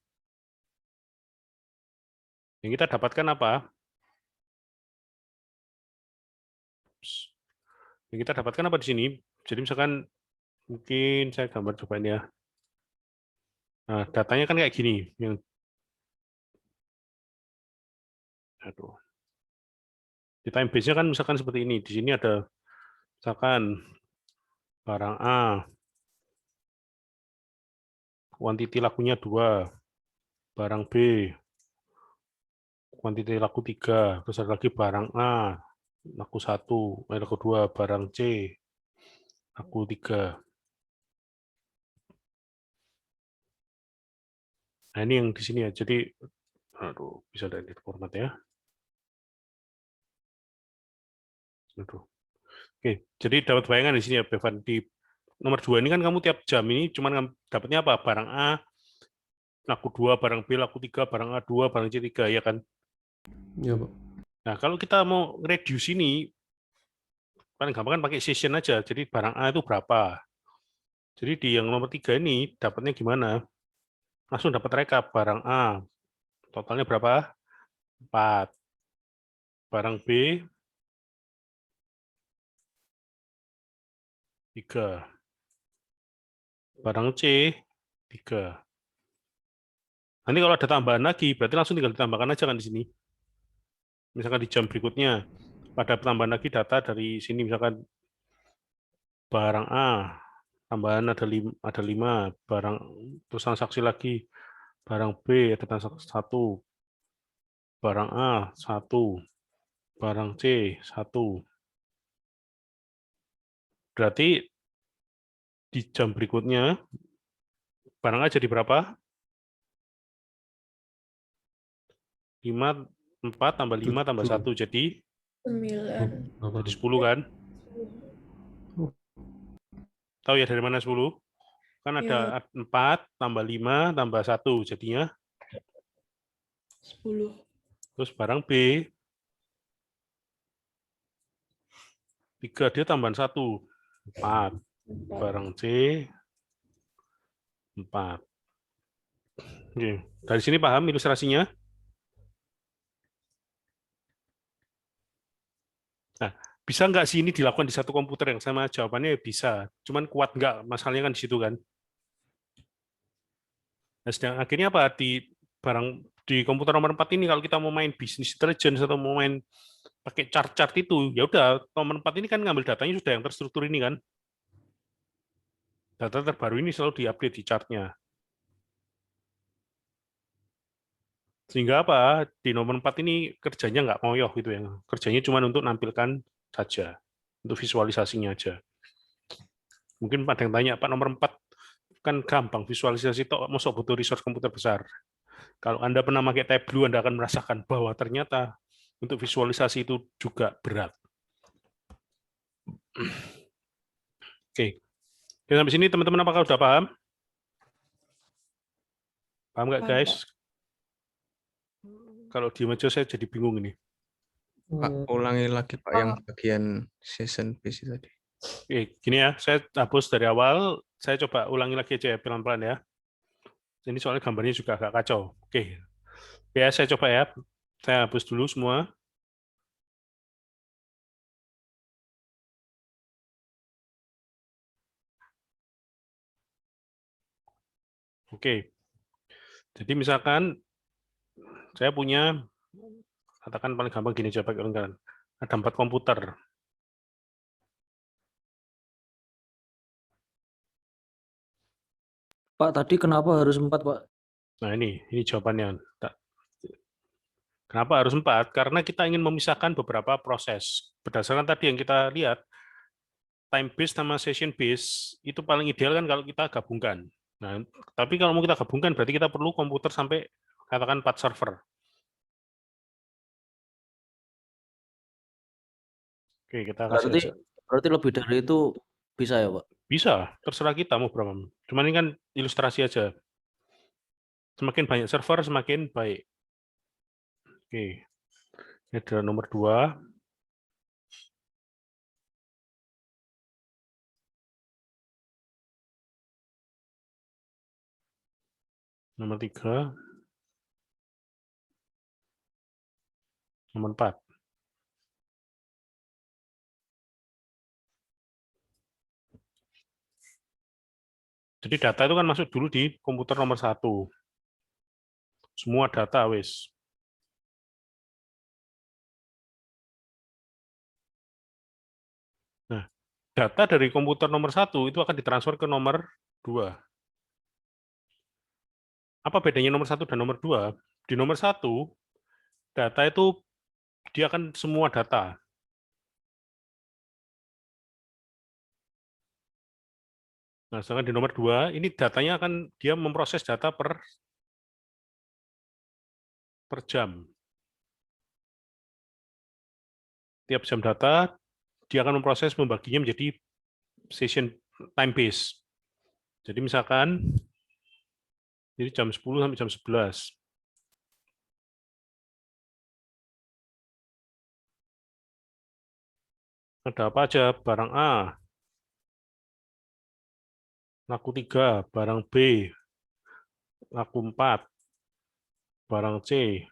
Yang kita dapatkan apa? Yang kita dapatkan apa di sini? Jadi misalkan, mungkin saya gambar cobain ya. Nah, datanya kan kayak gini. Di time base-nya kan misalkan seperti ini. Di sini ada misalkan barang A, kuantiti lakunya 2, barang B, kuantiti laku 3, terus ada lagi barang A, laku 1, laku 2, barang C, laku 3. Nah, ini yang di sini ya. Jadi, bisa dari format ya. Oke, jadi dapat bayangan di sini ya, Bevan. Di nomor 2 ini kan kamu tiap jam ini cuman dapatnya apa? Barang A, laku 2, barang B, laku 3, barang A 2, barang C 3, ya kan? Iya, Pak. Nah, kalau kita mau reduce ini, paling gampang kan pakai session aja. Jadi barang A itu berapa? Jadi di yang nomor 3 ini dapatnya gimana? Langsung dapat rekap barang A. Totalnya berapa? 4. Barang B 3. Barang C 3. Nanti kalau ada tambahan lagi, berarti langsung tinggal ditambahkan aja kan di sini. Misalkan di jam berikutnya, pada tambahan lagi data dari sini, misalkan barang A, tambahan ada 5, barang terus transaksi lagi, barang B ada transaksi 1, barang A 1, barang C 1. Berarti di jam berikutnya, barang A jadi berapa? 5, 4 tambah 5 tambah 1, jadi 9. jadi 10 kan? Tahu ya dari mana 10? Kan ada 4 tambah 5 tambah 1, jadinya 10. terus barang B 3, dia tambahan 1, 4. Barang C 4. Oke. Dari sini paham ilustrasinya? Nah, bisa nggak sih ini dilakukan di satu komputer yang sama? Jawabannya bisa. Cuman kuat nggak? Masalahnya kan di situ kan. Nah, sedang akhirnya apa? Di komputer nomor 4 ini kalau kita mau main business intelligence atau mau main pakai chart-chart itu, ya udah nomor 4 ini kan ngambil datanya sudah yang terstruktur ini kan. Data terbaru ini selalu diupdate di chartnya. Sehingga apa? Di nomor 4 ini kerjanya nggak ngoyoh gitu ya. Kerjanya cuma untuk nampilkan saja, untuk visualisasinya aja. Mungkin ada yang tanya, Pak, nomor 4 kan gampang visualisasi toh, masuk butuh resource komputer besar. Kalau Anda pernah pakai Tableau, Anda akan merasakan bahwa ternyata untuk visualisasi itu juga berat. Oke. Dan sampai sini teman-teman apakah sudah paham? Paham nggak, Paham, guys? Kalau diem aja saya jadi bingung ini. Pak, ulangi lagi Pak yang bagian season base tadi. Oke, gini ya, saya hapus dari awal, saya coba ulangi lagi aja ya, pelan-pelan ya. Ini soalnya gambarnya juga agak kacau. Oke, ya saya coba ya, saya hapus dulu semua. Oke, jadi misalkan saya punya, katakan paling gampang gini coba kalian, ada 4 komputer. Pak, tadi kenapa harus 4, Pak? Nah ini jawabannya. Kenapa harus 4? Karena kita ingin memisahkan beberapa proses. Berdasarkan tadi yang kita lihat, time base sama session base itu paling ideal kan kalau kita gabungkan. Nah, tapi kalau mau kita gabungkan berarti kita perlu komputer sampai katakan 4 server. Oke, kita kasih Berarti lebih dari itu bisa ya, Pak? bisa, terserah kita mau berapa. Cuman ini kan ilustrasi aja. Semakin banyak server, semakin baik. Oke, ini ada nomor 2. Nomor 3. Nomor 4. Jadi data itu kan masuk dulu di komputer nomor 1. Semua data wis. Nah, data dari komputer nomor 1 itu akan ditransfer ke nomor 2. Apa bedanya nomor 1 dan nomor 2? Di nomor 1, data itu dia akan semua data. Nah, sedangkan di nomor 2, ini datanya akan dia memproses data per jam. Tiap jam data, dia akan memproses membaginya menjadi session time base. Jadi misalkan, ini jam 10 sampai jam 11. Ada apa aja? Barang A, laku 3, barang B, laku 4, barang C,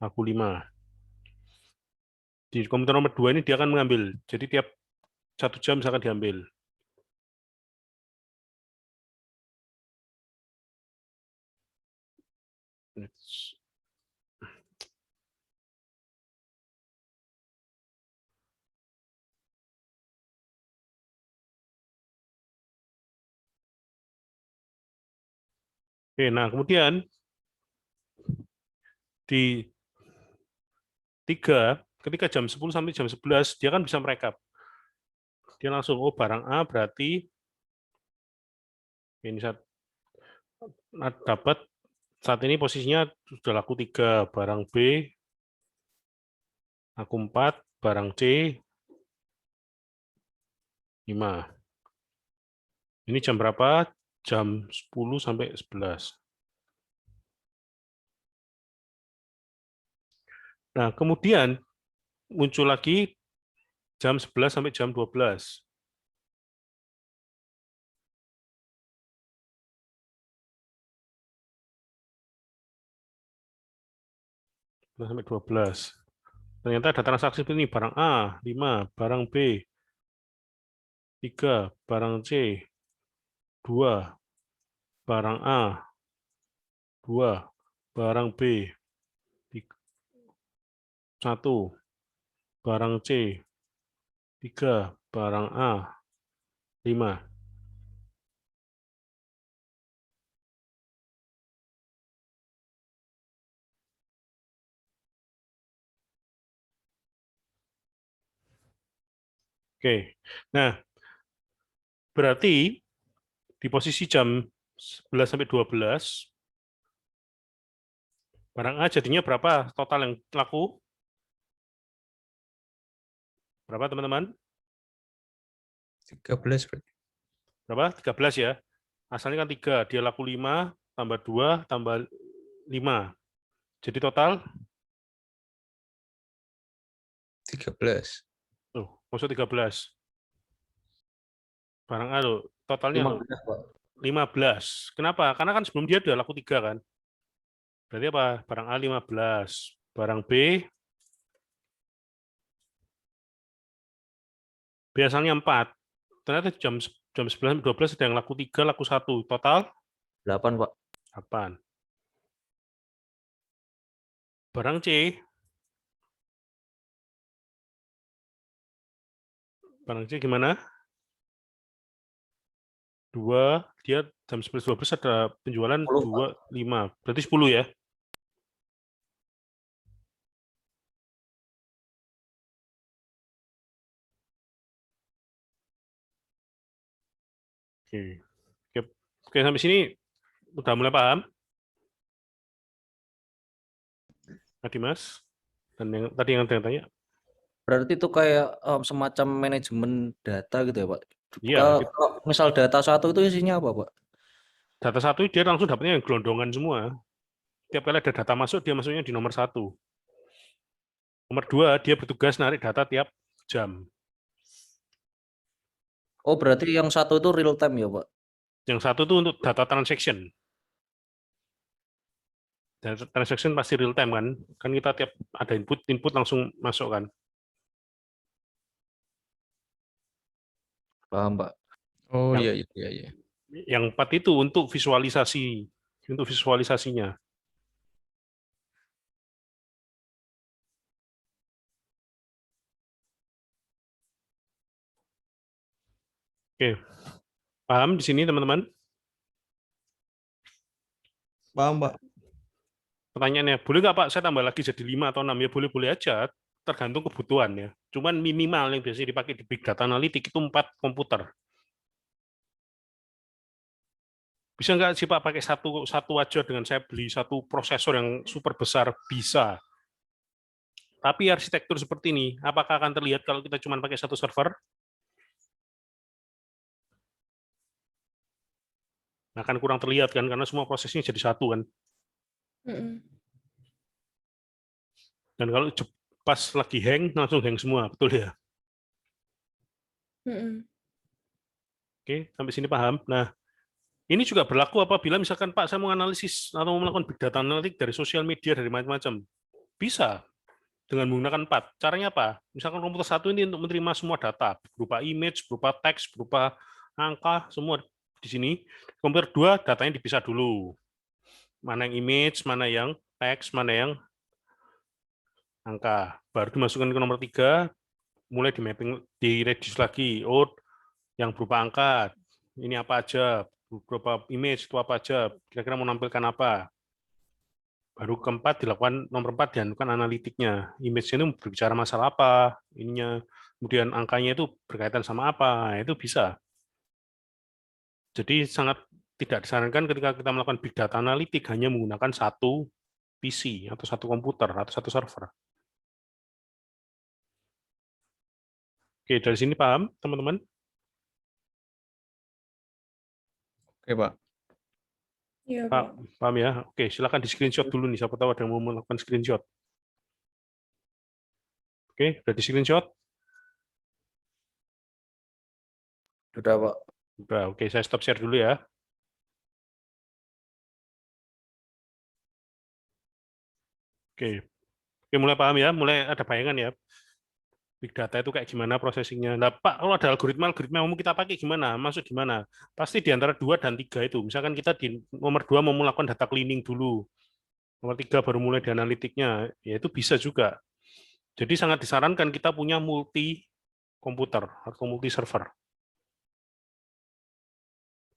laku 5. Di komputer nomor 2 ini dia akan mengambil. Jadi tiap 1 jam misalkan diambil. Oke, nah kemudian di 3, ketika jam 10 sampai jam 11, dia kan bisa merekap. Dia langsung, oh barang A berarti, ini saat dapat, saat ini posisinya sudah laku 3, barang B, laku 4, barang C, 5. Ini jam berapa? Jam 10 sampai 11. Nah, kemudian muncul lagi jam 11 sampai jam 12. Sampai 12. Ternyata ada transaksi ini, barang A, 5, barang B, 3, barang C, 2, barang A, 2, barang B, 1, barang C, 3, barang A, 5. Oke. Nah, berarti di posisi jam 11 sampai 12 barang A jadinya berapa total yang laku? Berapa teman-teman? 13 berarti. Berapa? 13 ya. Asalnya kan 3, dia laku 5 tambah 2 tambah 5. Jadi total 13. tuh, maksud 13. Barang A loh, totalnya loh 15 Pak. 15. Kenapa? Karena kan sebelum dia udah laku 3 kan. Berarti apa? Barang A 15. Barang B asalnya 4. Ternyata jam 11 12 ada yang laku 3, laku 1. Total 8 Pak. 8. Barang C. Barang C gimana? 2, dia jam 11 12 ada penjualan 10, 2 5. Berarti 10 ya. Oke. Oke, sampai sini udah mulai paham? Tadi Mas. Dan yang tadi yang tanya. Berarti itu kayak semacam manajemen data gitu ya Pak. Iya, Kalau misal data satu itu isinya apa Pak? data 1 dia langsung dapatnya yang gelondongan semua. Tiap kali ada data masuk, dia masuknya di nomor 1. Nomor 2, dia bertugas narik data tiap jam. Oh berarti yang satu itu real time ya Pak? Yang 1 itu untuk data transaction. Data transaction pasti real time kan? Kan kita tiap ada input langsung masuk kan? Paham Pak. Oh Yang- iya iya iya. Yang 4 itu untuk visualisasinya. Oke, paham di sini teman-teman? Paham, Pak? Pertanyaannya, boleh nggak Pak saya tambah lagi jadi 5 atau 6? Ya boleh-boleh aja, tergantung kebutuhan ya. Cuman minimal yang biasanya dipakai di Big Data Analytics itu 4 komputer. Bisa nggak sih Pak pakai satu aja dengan saya beli satu prosesor yang super besar? Bisa. Tapi arsitektur seperti ini, apakah akan terlihat kalau kita cuma pakai satu server? Nah, akan kurang terlihat kan, karena semua prosesnya jadi satu kan. Mm-mm. Dan kalau pas lagi hang, langsung hang semua, betul ya? Mm-mm. Oke, sampai sini paham. Nah, ini juga berlaku apabila misalkan Pak, saya mau analisis atau mau melakukan big data analytics dari sosial media, dari macam-macam. Bisa, dengan menggunakan 4. Caranya apa? Misalkan komputer 1 ini untuk menerima semua data, berupa image, berupa teks, berupa angka, semua di sini. Komputer 2, datanya dipisah dulu. Mana yang image, mana yang teks, mana yang angka. Baru dimasukkan ke nomor 3, mulai di mapping, di reduce lagi. Oh, yang berupa angka, ini apa aja, berupa image itu apa aja, kira-kira mau menampilkan apa. Baru keempat dilakukan, nomor 4 dianukan analitiknya. Image-nya itu berbicara masalah apa, ininya, kemudian angkanya itu berkaitan sama apa, itu bisa. Jadi sangat tidak disarankan ketika kita melakukan big data analitik hanya menggunakan satu PC atau satu komputer atau satu server. Oke, dari sini paham, teman-teman? Oke, Pak. Iya Pak, Pak. paham ya? Oke, silakan di screenshot dulu nih, siapa tahu ada yang mau melakukan screenshot. Oke, udah di screenshot? Sudah Pak. Udah, oke, saya stop share dulu ya. Oke, oke, mulai paham ya, mulai ada bayangan ya. Big data itu kayak gimana processing-nya. Nah, Pak, kalau ada algoritma yang mau kita pakai gimana? Masuk gimana? Pasti di antara 2 dan 3 itu. Misalkan kita di nomor 2 mau melakukan data cleaning dulu. Nomor 3 baru mulai di analitiknya. Ya itu bisa juga. Jadi sangat disarankan kita punya multi komputer atau multi server.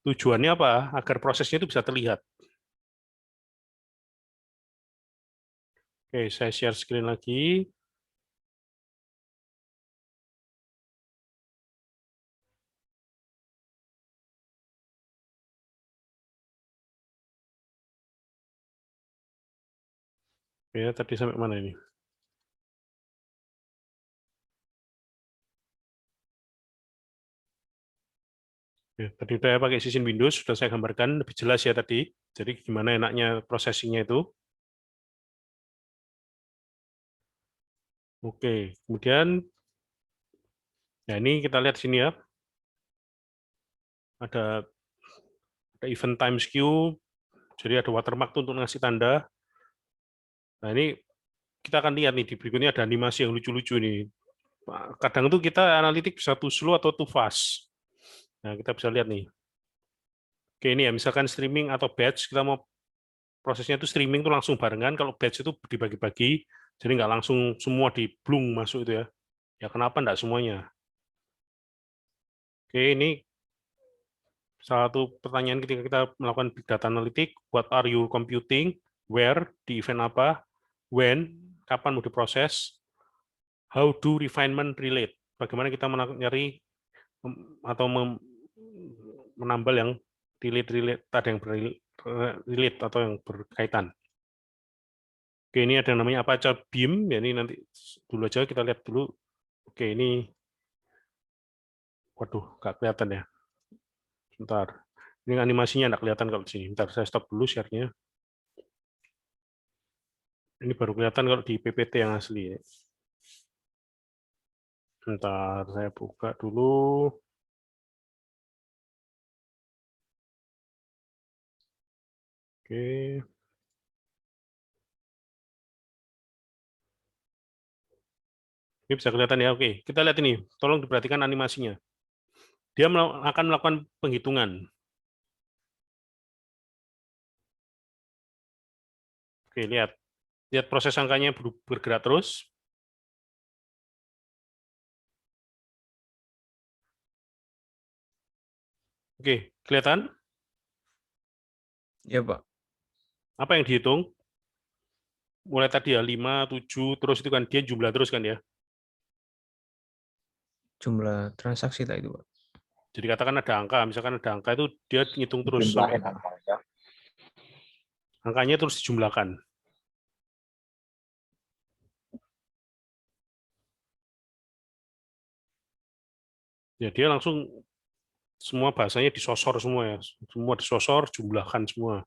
Tujuannya apa? Agar prosesnya itu bisa terlihat. Oke, saya share screen lagi. Ya, tadi sampai mana ini? Ya, tadi udah pakai sisiin Windows, sudah saya gambarkan lebih jelas ya tadi. Jadi gimana enaknya processing-nya itu. Oke, kemudian ya ini kita lihat sini ya. Ada event times queue, jadi ada watermark tuh untuk ngasih tanda. Nah ini kita akan lihat nih di berikutnya ada animasi yang lucu-lucu nih. Kadang tuh kita analitik bisa too slow atau too fast. Nah kita bisa lihat nih. Oke ini ya misalkan streaming atau batch, kita mau prosesnya itu streaming tuh langsung barengan, kalau batch itu dibagi-bagi, jadi nggak langsung semua diblung masuk itu ya. Ya kenapa nggak semuanya? Oke ini salah satu pertanyaan ketika kita melakukan big data analytic, what are you computing, where, di event apa, when, kapan mau diproses, how do refinement relate, bagaimana kita mencari atau menambal yang relate, ada yang relate atau yang berkaitan. Oke, ini ada yang namanya aperture beam, ya ini nanti dulu aja kita lihat dulu. Oke, ini, waduh, nggak kelihatan ya. Bentar, ini animasinya nggak kelihatan kalau di sini. Bentar, saya stop dulu share-nya. Ini baru kelihatan kalau di PPT yang asli. Bentar, saya buka dulu. Oke. Ini bisa kelihatan ya. Oke, kita lihat ini. Tolong diperhatikan animasinya. Dia akan melakukan penghitungan. Oke, lihat. Lihat proses angkanya bergerak terus. Oke, kelihatan? Ya, Pak. Apa yang dihitung? Mulai tadi ya, 5, 7, terus itu kan dia jumlah terus kan ya. Jumlah transaksi tak itu, Pak. Jadi katakan ada angka, misalkan ada angka itu dia ngitung terus sampai Jumlahin angkanya. angkanya terus dijumlahkan. Ya dia langsung semua bahasanya disosor semua ya, semua disosor, jumlahkan semua.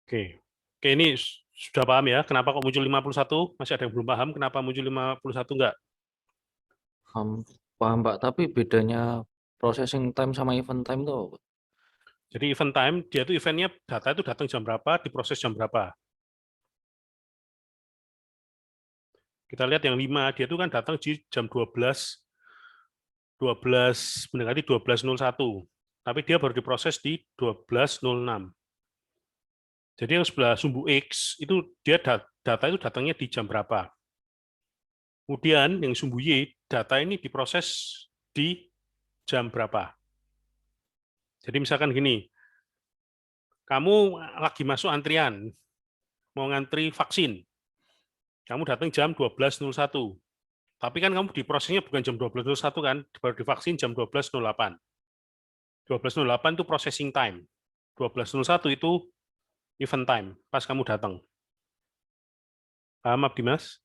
Oke, ini sudah paham ya, kenapa kok muncul 51? Masih ada yang belum paham kenapa muncul 51 enggak? Paham Pak, tapi bedanya processing time sama event time tuh apa, Pak? Jadi event time, dia tuh eventnya data itu datang jam berapa, diproses jam berapa. Kita lihat yang 5, dia itu kan datang di jam 12 mendekati 12.01. Tapi dia baru diproses di 12.06. Jadi yang sebelah sumbu X, itu dia data itu datangnya di jam berapa. Kemudian yang sumbu Y, data ini diproses di jam berapa. Jadi misalkan gini, kamu lagi masuk antrian, mau ngantri vaksin, kamu datang jam 12.01. Tapi kan kamu diprosesnya bukan jam 12.01 kan, baru divaksin jam 12.08. 12.08 itu processing time. 12.01 itu event time, pas kamu datang. Paham, Dimas?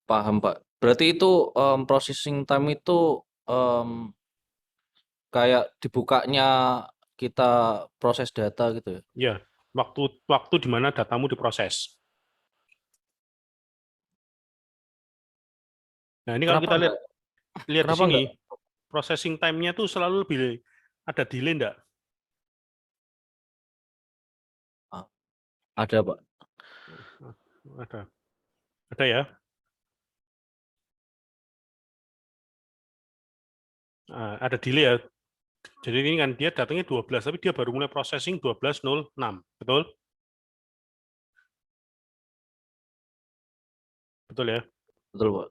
Paham Pak. Berarti itu processing time itu kayak dibukanya kita proses data gitu ya? Ya, waktu di mana datamu diproses. Nah ini kalau kita lihat di sini, processing time-nya tuh selalu lebih ada delay enggak? Ada Pak. Ada ya. Ada delay ya. Jadi ini kan dia datangnya 12, tapi dia baru mulai processing 12.06, betul? Betul ya? Betul Pak.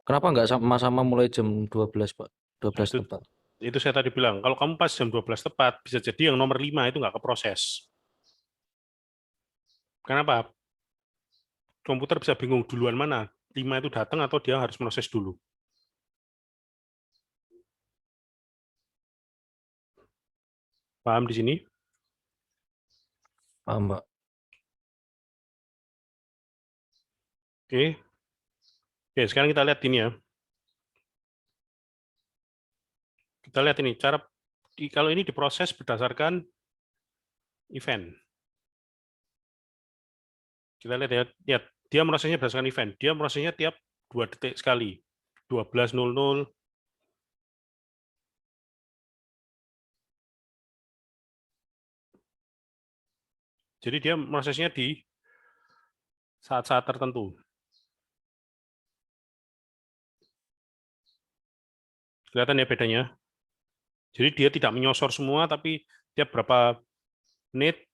Kenapa nggak sama-sama mulai jam 12 Pak? 12 tepat. Itu saya tadi bilang, kalau kamu pas jam 12 tepat, bisa jadi yang nomor 5 itu nggak keproses. Kenapa? Komputer bisa bingung duluan mana, 5 itu datang atau dia harus proses dulu. Paham di sini? Paham, Mbak. Oke. Oke, sekarang kita lihat ini ya. Kita lihat ini cara kalau ini diproses berdasarkan event. Kita lihat ya, lihat dia prosesnya berdasarkan event. Dia prosesnya tiap 2 detik sekali. 12.00. Jadi dia prosesnya di saat-saat tertentu. Kelihatan ya bedanya. Jadi dia tidak menyosor semua, tapi tiap berapa menit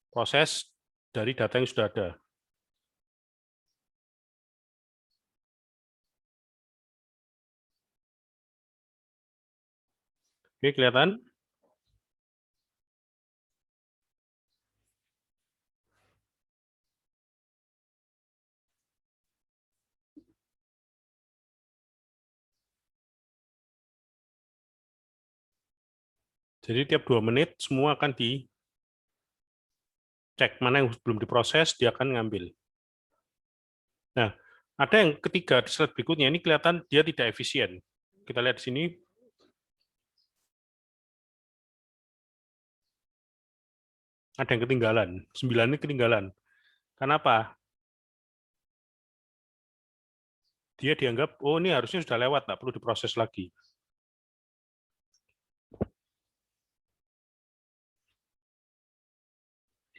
proses dari data yang sudah ada. Oke, kelihatan? Jadi tiap 2 menit semua akan dicek mana yang belum diproses, dia akan ngambil. Nah, ada yang ketiga di slide berikutnya ini kelihatan dia tidak efisien. Kita lihat di sini. Ada yang ketinggalan, 9 ini ketinggalan. Kenapa? Dia dianggap, oh ini harusnya sudah lewat, tak perlu diproses lagi.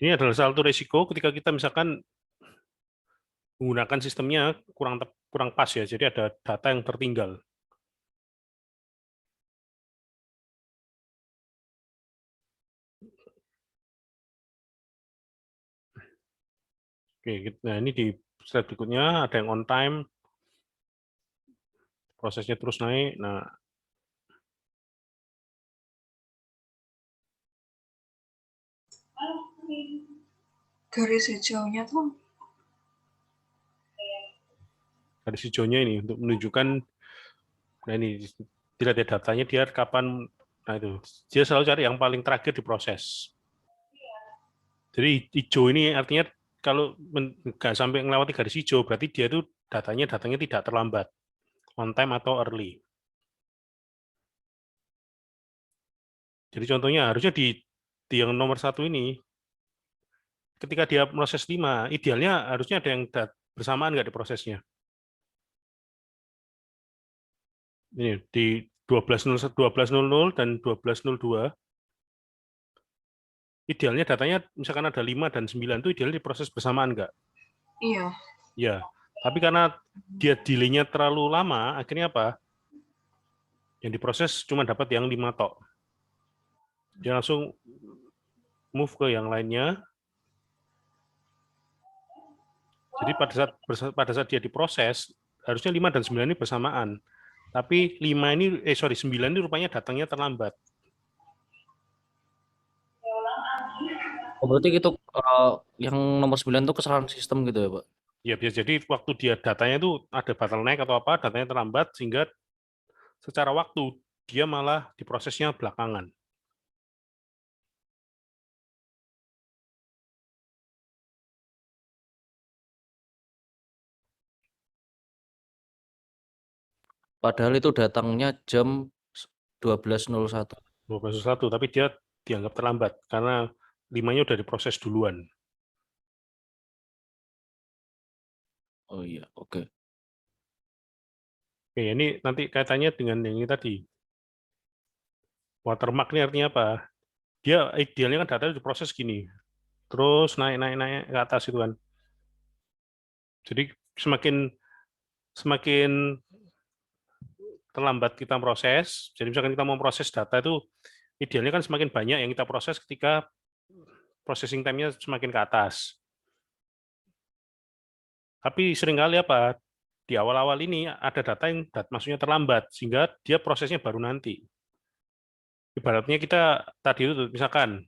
Ini adalah salah satu risiko ketika kita misalkan menggunakan sistemnya kurang pas ya, jadi ada data yang tertinggal. Oke, nah ini di slide berikutnya ada yang on time, prosesnya terus naik. Nah, Garis hijaunya tuh garis hijaunya ini untuk menunjukkan, nah ini dilihat ya datanya dia kapan, nah itu dia selalu cari yang paling terakhir diproses. Jadi hijau ini artinya kalau nggak sampai melewati garis hijau berarti dia itu datanya tidak terlambat, on time atau early. Jadi contohnya harusnya di yang nomor 1 ini, ketika dia proses 5, idealnya harusnya ada yang bersamaan nggak diprosesnya. Ini di 12.00 dan 12.02, idealnya datanya misalkan ada 5 dan 9 itu idealnya diproses bersamaan nggak? iya. Ya, tapi karena dia delay-nya terlalu lama, akhirnya apa? Yang diproses cuma dapat yang 5 tok. Dia langsung move ke yang lainnya. Jadi pada saat dia diproses, harusnya 5 dan 9 ini bersamaan. Tapi 9 ini rupanya datangnya terlambat. Oh, berarti itu yang nomor 9 itu kesalahan sistem gitu ya, Pak? Ya, bisa jadi waktu dia datanya itu ada bottleneck atau apa, datanya terlambat, sehingga secara waktu dia malah diprosesnya belakangan. Padahal itu datangnya jam 12.01. 12.01, tapi dia dianggap terlambat karena 5-nya udah diproses duluan. Oh iya, oke. Oke, ini nanti kaitannya dengan yang ini tadi. Watermark ini artinya apa? Dia idealnya kan data diproses gini, terus naik ke atas itu kan. Jadi semakin terlambat kita proses, jadi misalkan kita mau proses data itu idealnya kan semakin banyak yang kita proses ketika processing time-nya semakin ke atas. Tapi seringkali apa? Di awal-awal ini ada data yang maksudnya terlambat, sehingga dia prosesnya baru nanti. Ibaratnya kita tadi itu, misalkan,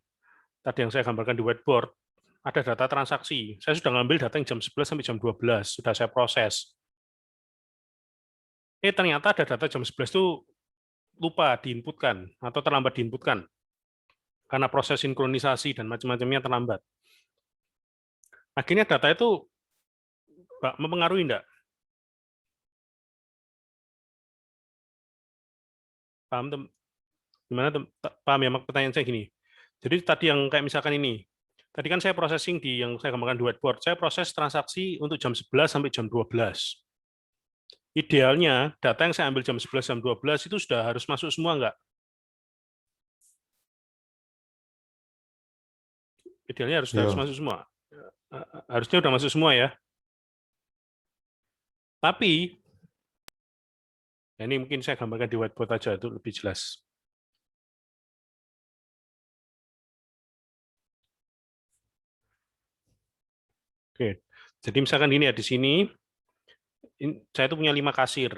tadi yang saya gambarkan di whiteboard, ada data transaksi. Saya sudah ngambil data yang jam 11 sampai jam 12, sudah saya proses. Ternyata ada data jam 11 itu lupa diinputkan atau terlambat diinputkan karena proses sinkronisasi dan macam-macamnya terlambat. Akhirnya data itu mempengaruhi enggak? Paham? Gimana? Paham ya pertanyaan saya gini. Jadi tadi yang kayak misalkan ini, tadi kan saya processing di yang saya gambarkan di whiteboard, saya proses transaksi untuk jam 11 sampai jam 12. Idealnya data yang saya ambil jam 11 jam 12 itu sudah harus masuk semua enggak? Idealnya harus masuk semua. Harusnya udah masuk semua ya. Tapi ini mungkin saya gambarkan di whiteboard aja itu lebih jelas. Oke, jadi misalkan ini ya di sini, saya itu punya 5 kasir.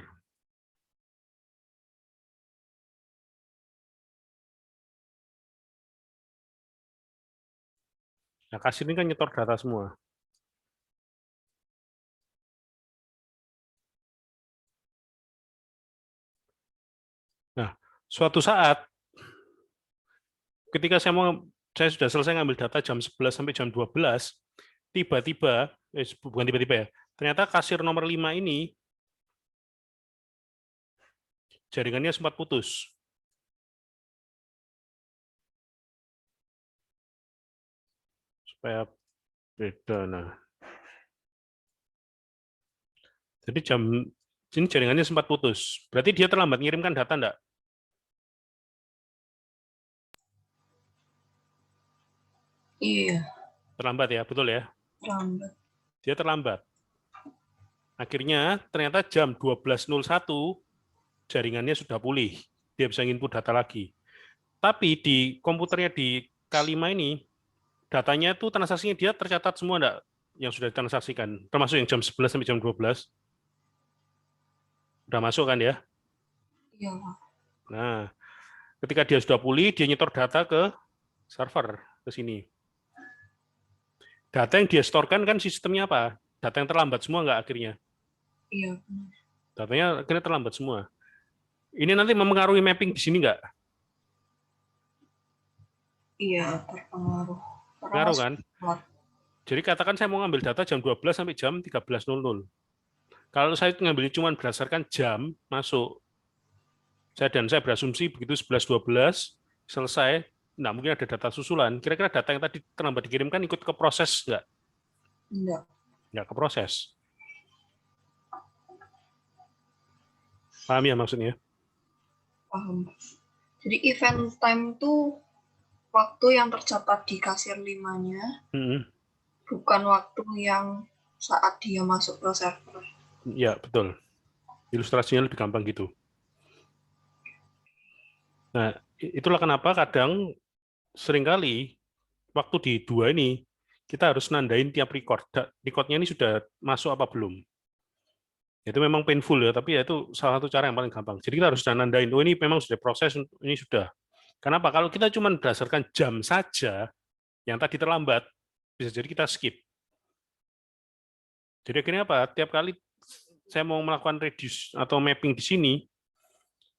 Nah, kasir ini kan nyetor data semua. Nah, suatu saat, ketika saya sudah selesai ngambil data jam 11 sampai jam 12, tiba-tiba, bukan tiba-tiba ya, ternyata kasir nomor 5 ini jaringannya sempat putus. Supaya beda. Nah, jadi ini jaringannya sempat putus. Berarti dia terlambat ngirimkan data enggak? Iya, Terlambat ya, betul ya? lambat. Dia terlambat. Akhirnya ternyata jam 12.01 jaringannya sudah pulih. Dia bisa input data lagi. Tapi di komputernya di K5 ini, datanya itu transaksinya dia tercatat semua enggak yang sudah ditransaksikan, termasuk yang jam 11 sampai jam 12. Udah masuk kan ya? Iya, Pak. Nah, ketika dia sudah pulih, dia nyetor data ke server, ke sini. Data yang dia setorkan kan sistemnya apa? Data yang terlambat semua nggak akhirnya? Iya, benar. Datanya akhirnya terlambat semua. Ini nanti mempengaruhi mapping di sini nggak? Iya, terpengaruh. Pengaruh kan? Telat. Jadi katakan saya mau ngambil data jam 12 sampai jam 13.00. Kalau saya ngambilnya cuma berdasarkan jam masuk, saya berasumsi begitu 11.12 selesai, nah mungkin ada data susulan. Kira-kira data yang tadi terlambat dikirimkan ikut ke proses nggak? Enggak. Nggak ke proses. Paham ya maksudnya? Paham. Jadi event time itu waktu yang tercatat di kasir 5-nya, bukan waktu yang saat dia masuk ke server. Ya, betul. Ilustrasinya lebih gampang gitu. Nah, itulah kenapa kadang seringkali waktu di 2 ini kita harus nandain tiap record. Recordnya ini sudah masuk apa belum. Itu memang painful ya, tapi ya itu salah satu cara yang paling gampang. Jadi kita harus nandain, oh ini memang sudah proses, ini sudah. Kenapa? Kalau kita cuma berdasarkan jam saja, yang tadi terlambat, bisa jadi kita skip. Jadi akhirnya apa? Tiap kali saya mau melakukan reduce atau mapping di sini,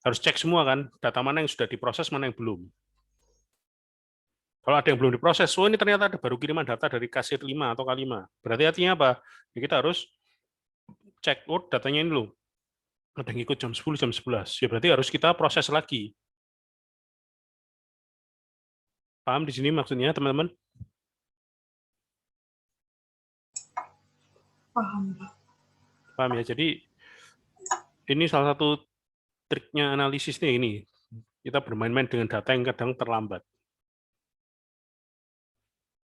harus cek semua kan, data mana yang sudah diproses, mana yang belum. Kalau ada yang belum diproses, oh ini ternyata ada baru kiriman data dari kasir 5 atau K5. Berarti artinya apa? Ya kita harus cek, oh datanya ini loh, ada yang ikut jam 10, jam 11. Ya berarti harus kita proses lagi. Paham di sini maksudnya, teman-teman? Paham. Paham ya? Jadi ini salah satu triknya analisisnya ini. Kita bermain-main dengan data yang kadang terlambat.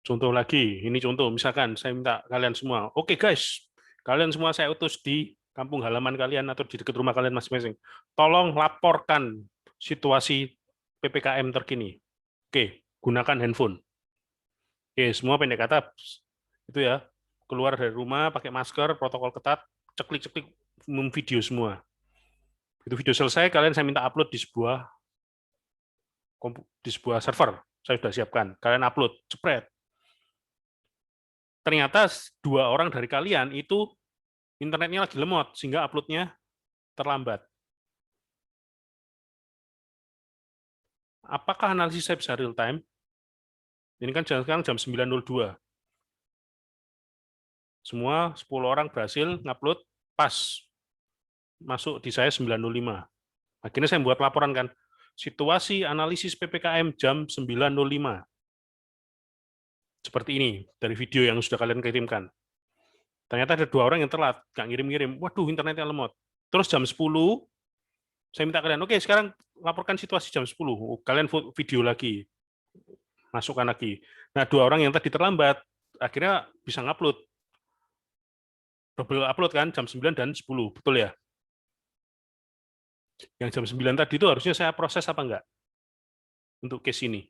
Contoh lagi, ini contoh, misalkan saya minta kalian semua, oke guys, kalian semua saya utus di kampung halaman kalian atau di dekat rumah kalian masing-masing. Tolong laporkan situasi PPKM terkini. Oke, gunakan handphone. Oke, semua pendek kata itu ya, keluar dari rumah pakai masker, protokol ketat, ceklik-ceklik video semua. Itu video selesai, kalian saya minta upload di sebuah server. Saya sudah siapkan. Kalian upload, jepret. Ternyata 2 orang dari kalian itu internetnya lagi lemot, sehingga uploadnya terlambat. Apakah analisis saya bisa real time? Ini kan sekarang jam 9.02. Semua 10 orang berhasil ngupload pas masuk di saya 9.05. Akhirnya saya buat laporan kan, situasi analisis PPKM jam 9.05. Seperti ini, dari video yang sudah kalian kirimkan. Ternyata ada 2 orang yang telat, nggak ngirim-ngirim. Waduh, internetnya lemot. Terus jam 10, saya minta kalian, oke sekarang laporkan situasi jam 10. Kalian video lagi, masukkan lagi. Nah, 2 orang yang tadi terlambat, akhirnya bisa ngupload. Double upload kan, jam 9 dan 10, betul ya? Yang jam 9 tadi itu harusnya saya proses apa enggak? Untuk case ini.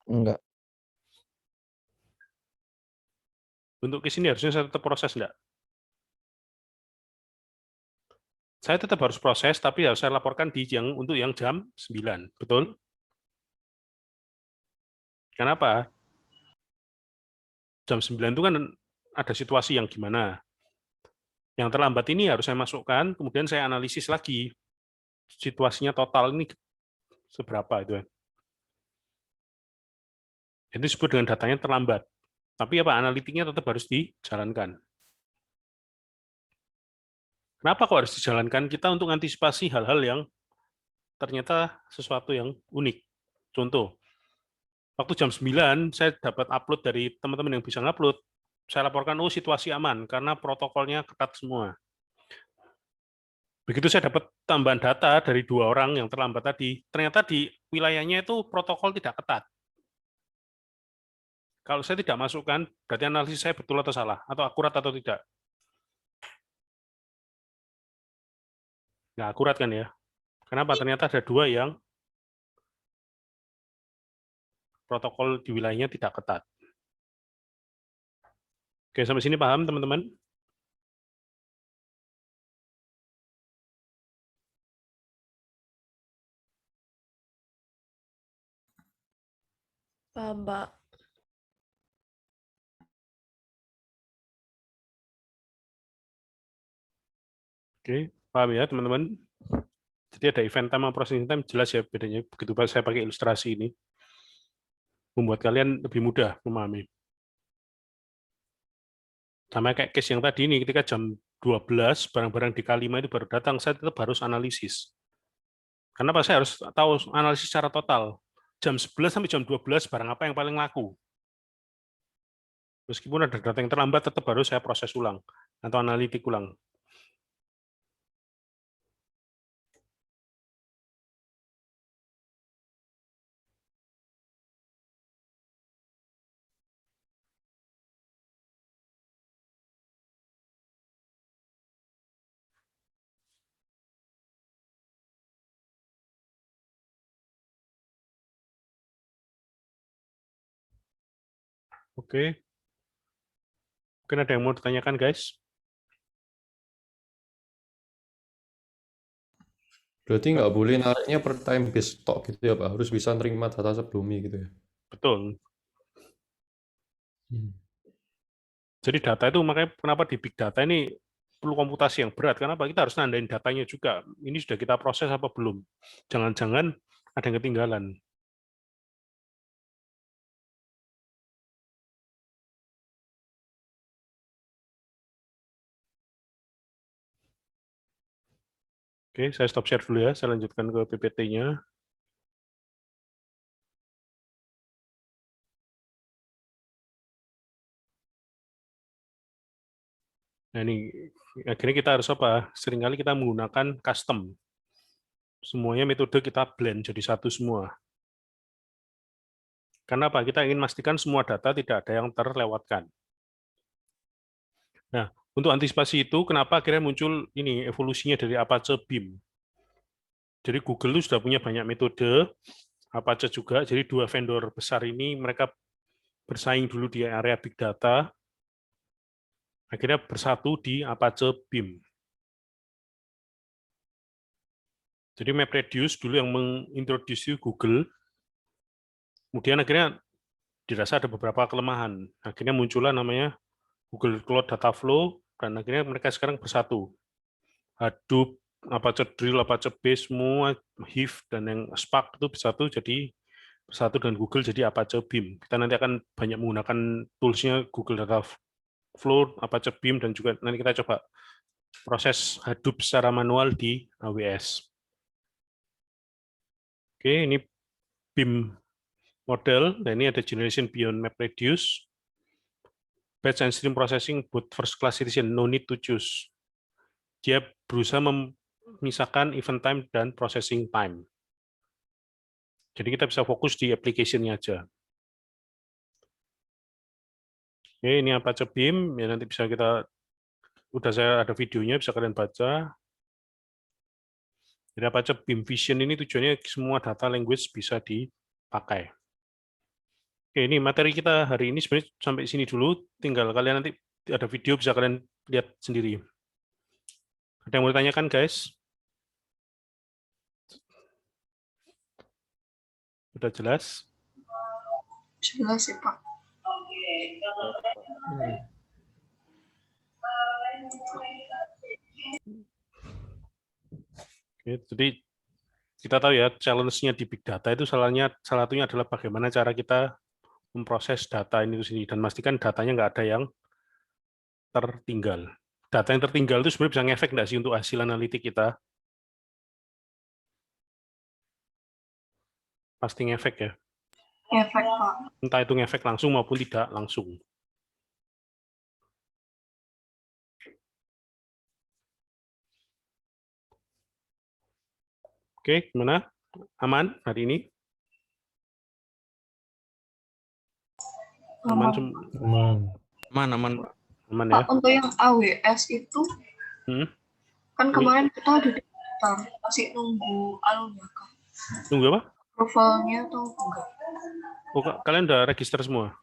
Enggak. Untuk case ini harusnya saya tetap proses enggak? Saya tetap harus proses, tapi harus saya laporkan untuk yang jam 9, betul? Kenapa? Jam 9 itu kan ada situasi yang gimana? Yang terlambat ini harus saya masukkan, kemudian saya analisis lagi situasinya total ini seberapa itu. Itu disebut dengan datanya terlambat. Tapi apa analitiknya tetap harus dijalankan. Kenapa kok harus dijalankan? Kita untuk antisipasi hal-hal yang ternyata sesuatu yang unik. Contoh, waktu jam 9 saya dapat upload dari teman-teman yang bisa ngupload. Saya laporkan, oh situasi aman, karena protokolnya ketat semua. Begitu saya dapat tambahan data dari 2 orang yang terlambat tadi, ternyata di wilayahnya itu protokol tidak ketat. Kalau saya tidak masukkan, berarti analisis saya betul atau salah, atau akurat atau tidak. Nggak akurat kan ya? Kenapa? Ternyata ada 2 yang protokol di wilayahnya tidak ketat. Oke, sampai sini paham teman-teman? Paham, Pak. Oke, paham ya teman-teman? Jadi ada event time sama processing time, jelas ya bedanya. Begitu saya pakai ilustrasi ini, membuat kalian lebih mudah memahami. Sama kayak case yang tadi ini, ketika jam 12, barang-barang di K5 itu baru datang, saya tetap harus analisis. Karena apa? Saya harus tahu analisis secara total. Jam 11 sampai jam 12, barang apa yang paling laku. Meskipun ada data yang terlambat, tetap harus saya proses ulang, atau analitik ulang. Oke. Mungkin ada yang mau ditanyakan, guys? Berarti nggak boleh nariknya per time based stock gitu ya Pak? Harus bisa nerima data sebelumnya gitu ya? Betul. Jadi data itu makanya kenapa di big data ini perlu komputasi yang berat. Kenapa? Kita harus nandain datanya juga. Ini sudah kita proses apa belum? Jangan-jangan ada yang ketinggalan. Oke, saya stop share dulu ya. Saya lanjutkan ke PPT-nya. Nah ini, akhirnya kita harus apa? Seringkali kita menggunakan custom. Semuanya metode kita blend jadi satu semua. Karena apa? Kita ingin memastikan semua data tidak ada yang terlewatkan. Nah, untuk antisipasi itu, kenapa akhirnya muncul ini evolusinya dari Apache Beam? Jadi Google itu sudah punya banyak metode, Apache juga. Jadi 2 vendor besar ini mereka bersaing dulu di area big data, akhirnya bersatu di Apache Beam. Jadi MapReduce dulu yang mengintroduksi Google, kemudian akhirnya dirasa ada beberapa kelemahan. Akhirnya muncullah namanya Google Cloud Data Flow dan akhirnya mereka sekarang bersatu. Hadoop, Apache Drill, Apache Base, semua Hive dan yang Spark itu bersatu dengan Google jadi Apache Beam. Kita nanti akan banyak menggunakan toolsnya Google Data Flow, Apache Beam, dan juga nanti kita coba proses Hadoop secara manual di AWS. Oke, ini Beam model, dan ini ada generation beyond MapReduce, batch and stream processing both first class citizen, no need to choose. Dia berusaha memisahkan event time dan processing time. Jadi kita bisa fokus di application-nya aja. Oke, ini Apache Beam, ya nanti bisa saya ada videonya, bisa kalian baca. Jadi Apache Beam Vision ini tujuannya semua data language bisa dipakai. Oke, ini materi kita hari ini sebenarnya sampai sini dulu. Tinggal kalian nanti ada video bisa kalian lihat sendiri. Ada yang mau ditanyakan, guys? Sudah jelas? Jelas sih, Pak. Oke, jadi kita tahu ya challenge-nya di big data itu salah satunya adalah bagaimana cara kita memproses data ini itu sendiri dan memastikan datanya nggak ada yang tertinggal. Data yang tertinggal itu sebenarnya bisa ngefek nggak sih untuk hasil analitik kita? Pasti ngefek ya. Efek, Pak. Entah itu ngefek langsung maupun tidak langsung. Oke, gimana? Aman hari ini? Aman, Aman. aman ya. Pak, untuk yang AWS itu, kan kemarin kita udah daftar, masih nunggu alunya kan? Tunggu apa? Profilnya atau enggak? Oh, kalian udah register semua?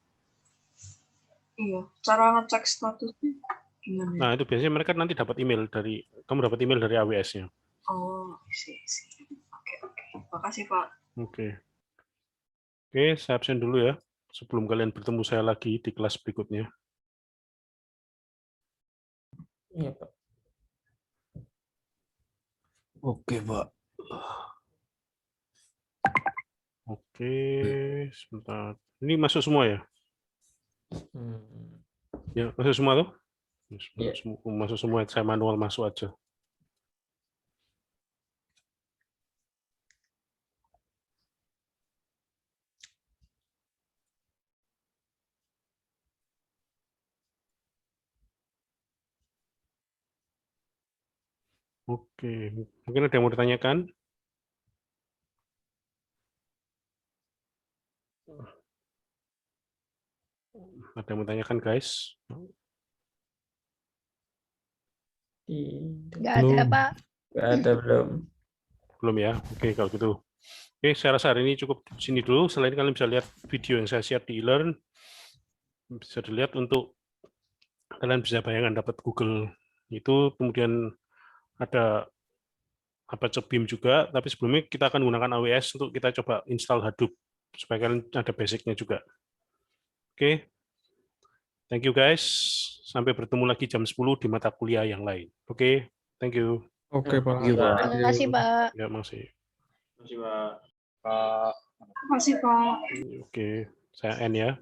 Iya, cara ngecek statusnya gimana? Nah, itu biasanya mereka nanti dapat email kamu dapat email dari AWS-nya. Oh, sih. Oke. Makasih, Pak. Oke, saya absen dulu ya. Sebelum kalian bertemu saya lagi di kelas berikutnya. Iya, Pak. Oke, Pak. Oke, sebentar. Ini masuk semua ya? Ya, masuk semua tuh? Iya. Masuk semua, saya manual masuk aja. Oke, mungkin ada yang mau ditanyakan? Ada yang mau ditanyakan, guys? Nggak ada, Pak. Nggak ada, belum. Belum ya? Oke, kalau gitu. Oke, saya rasa hari ini cukup di sini dulu. Selain kalian bisa lihat video yang saya share di e-learn, bisa dilihat untuk kalian bisa bayangkan dapat Google itu, kemudian ada Apache Beam juga, tapi sebelumnya kita akan gunakan AWS untuk kita coba install Hadoop, supaya kalian ada basic-nya juga. Oke, thank you guys. Sampai bertemu lagi jam 10 di mata kuliah yang lain. Oke, thank you. Oke, Pak. Terima kasih, Pak. Ya, masih. Terima kasih, Pak. Makasih, Pak. Oke, saya end ya.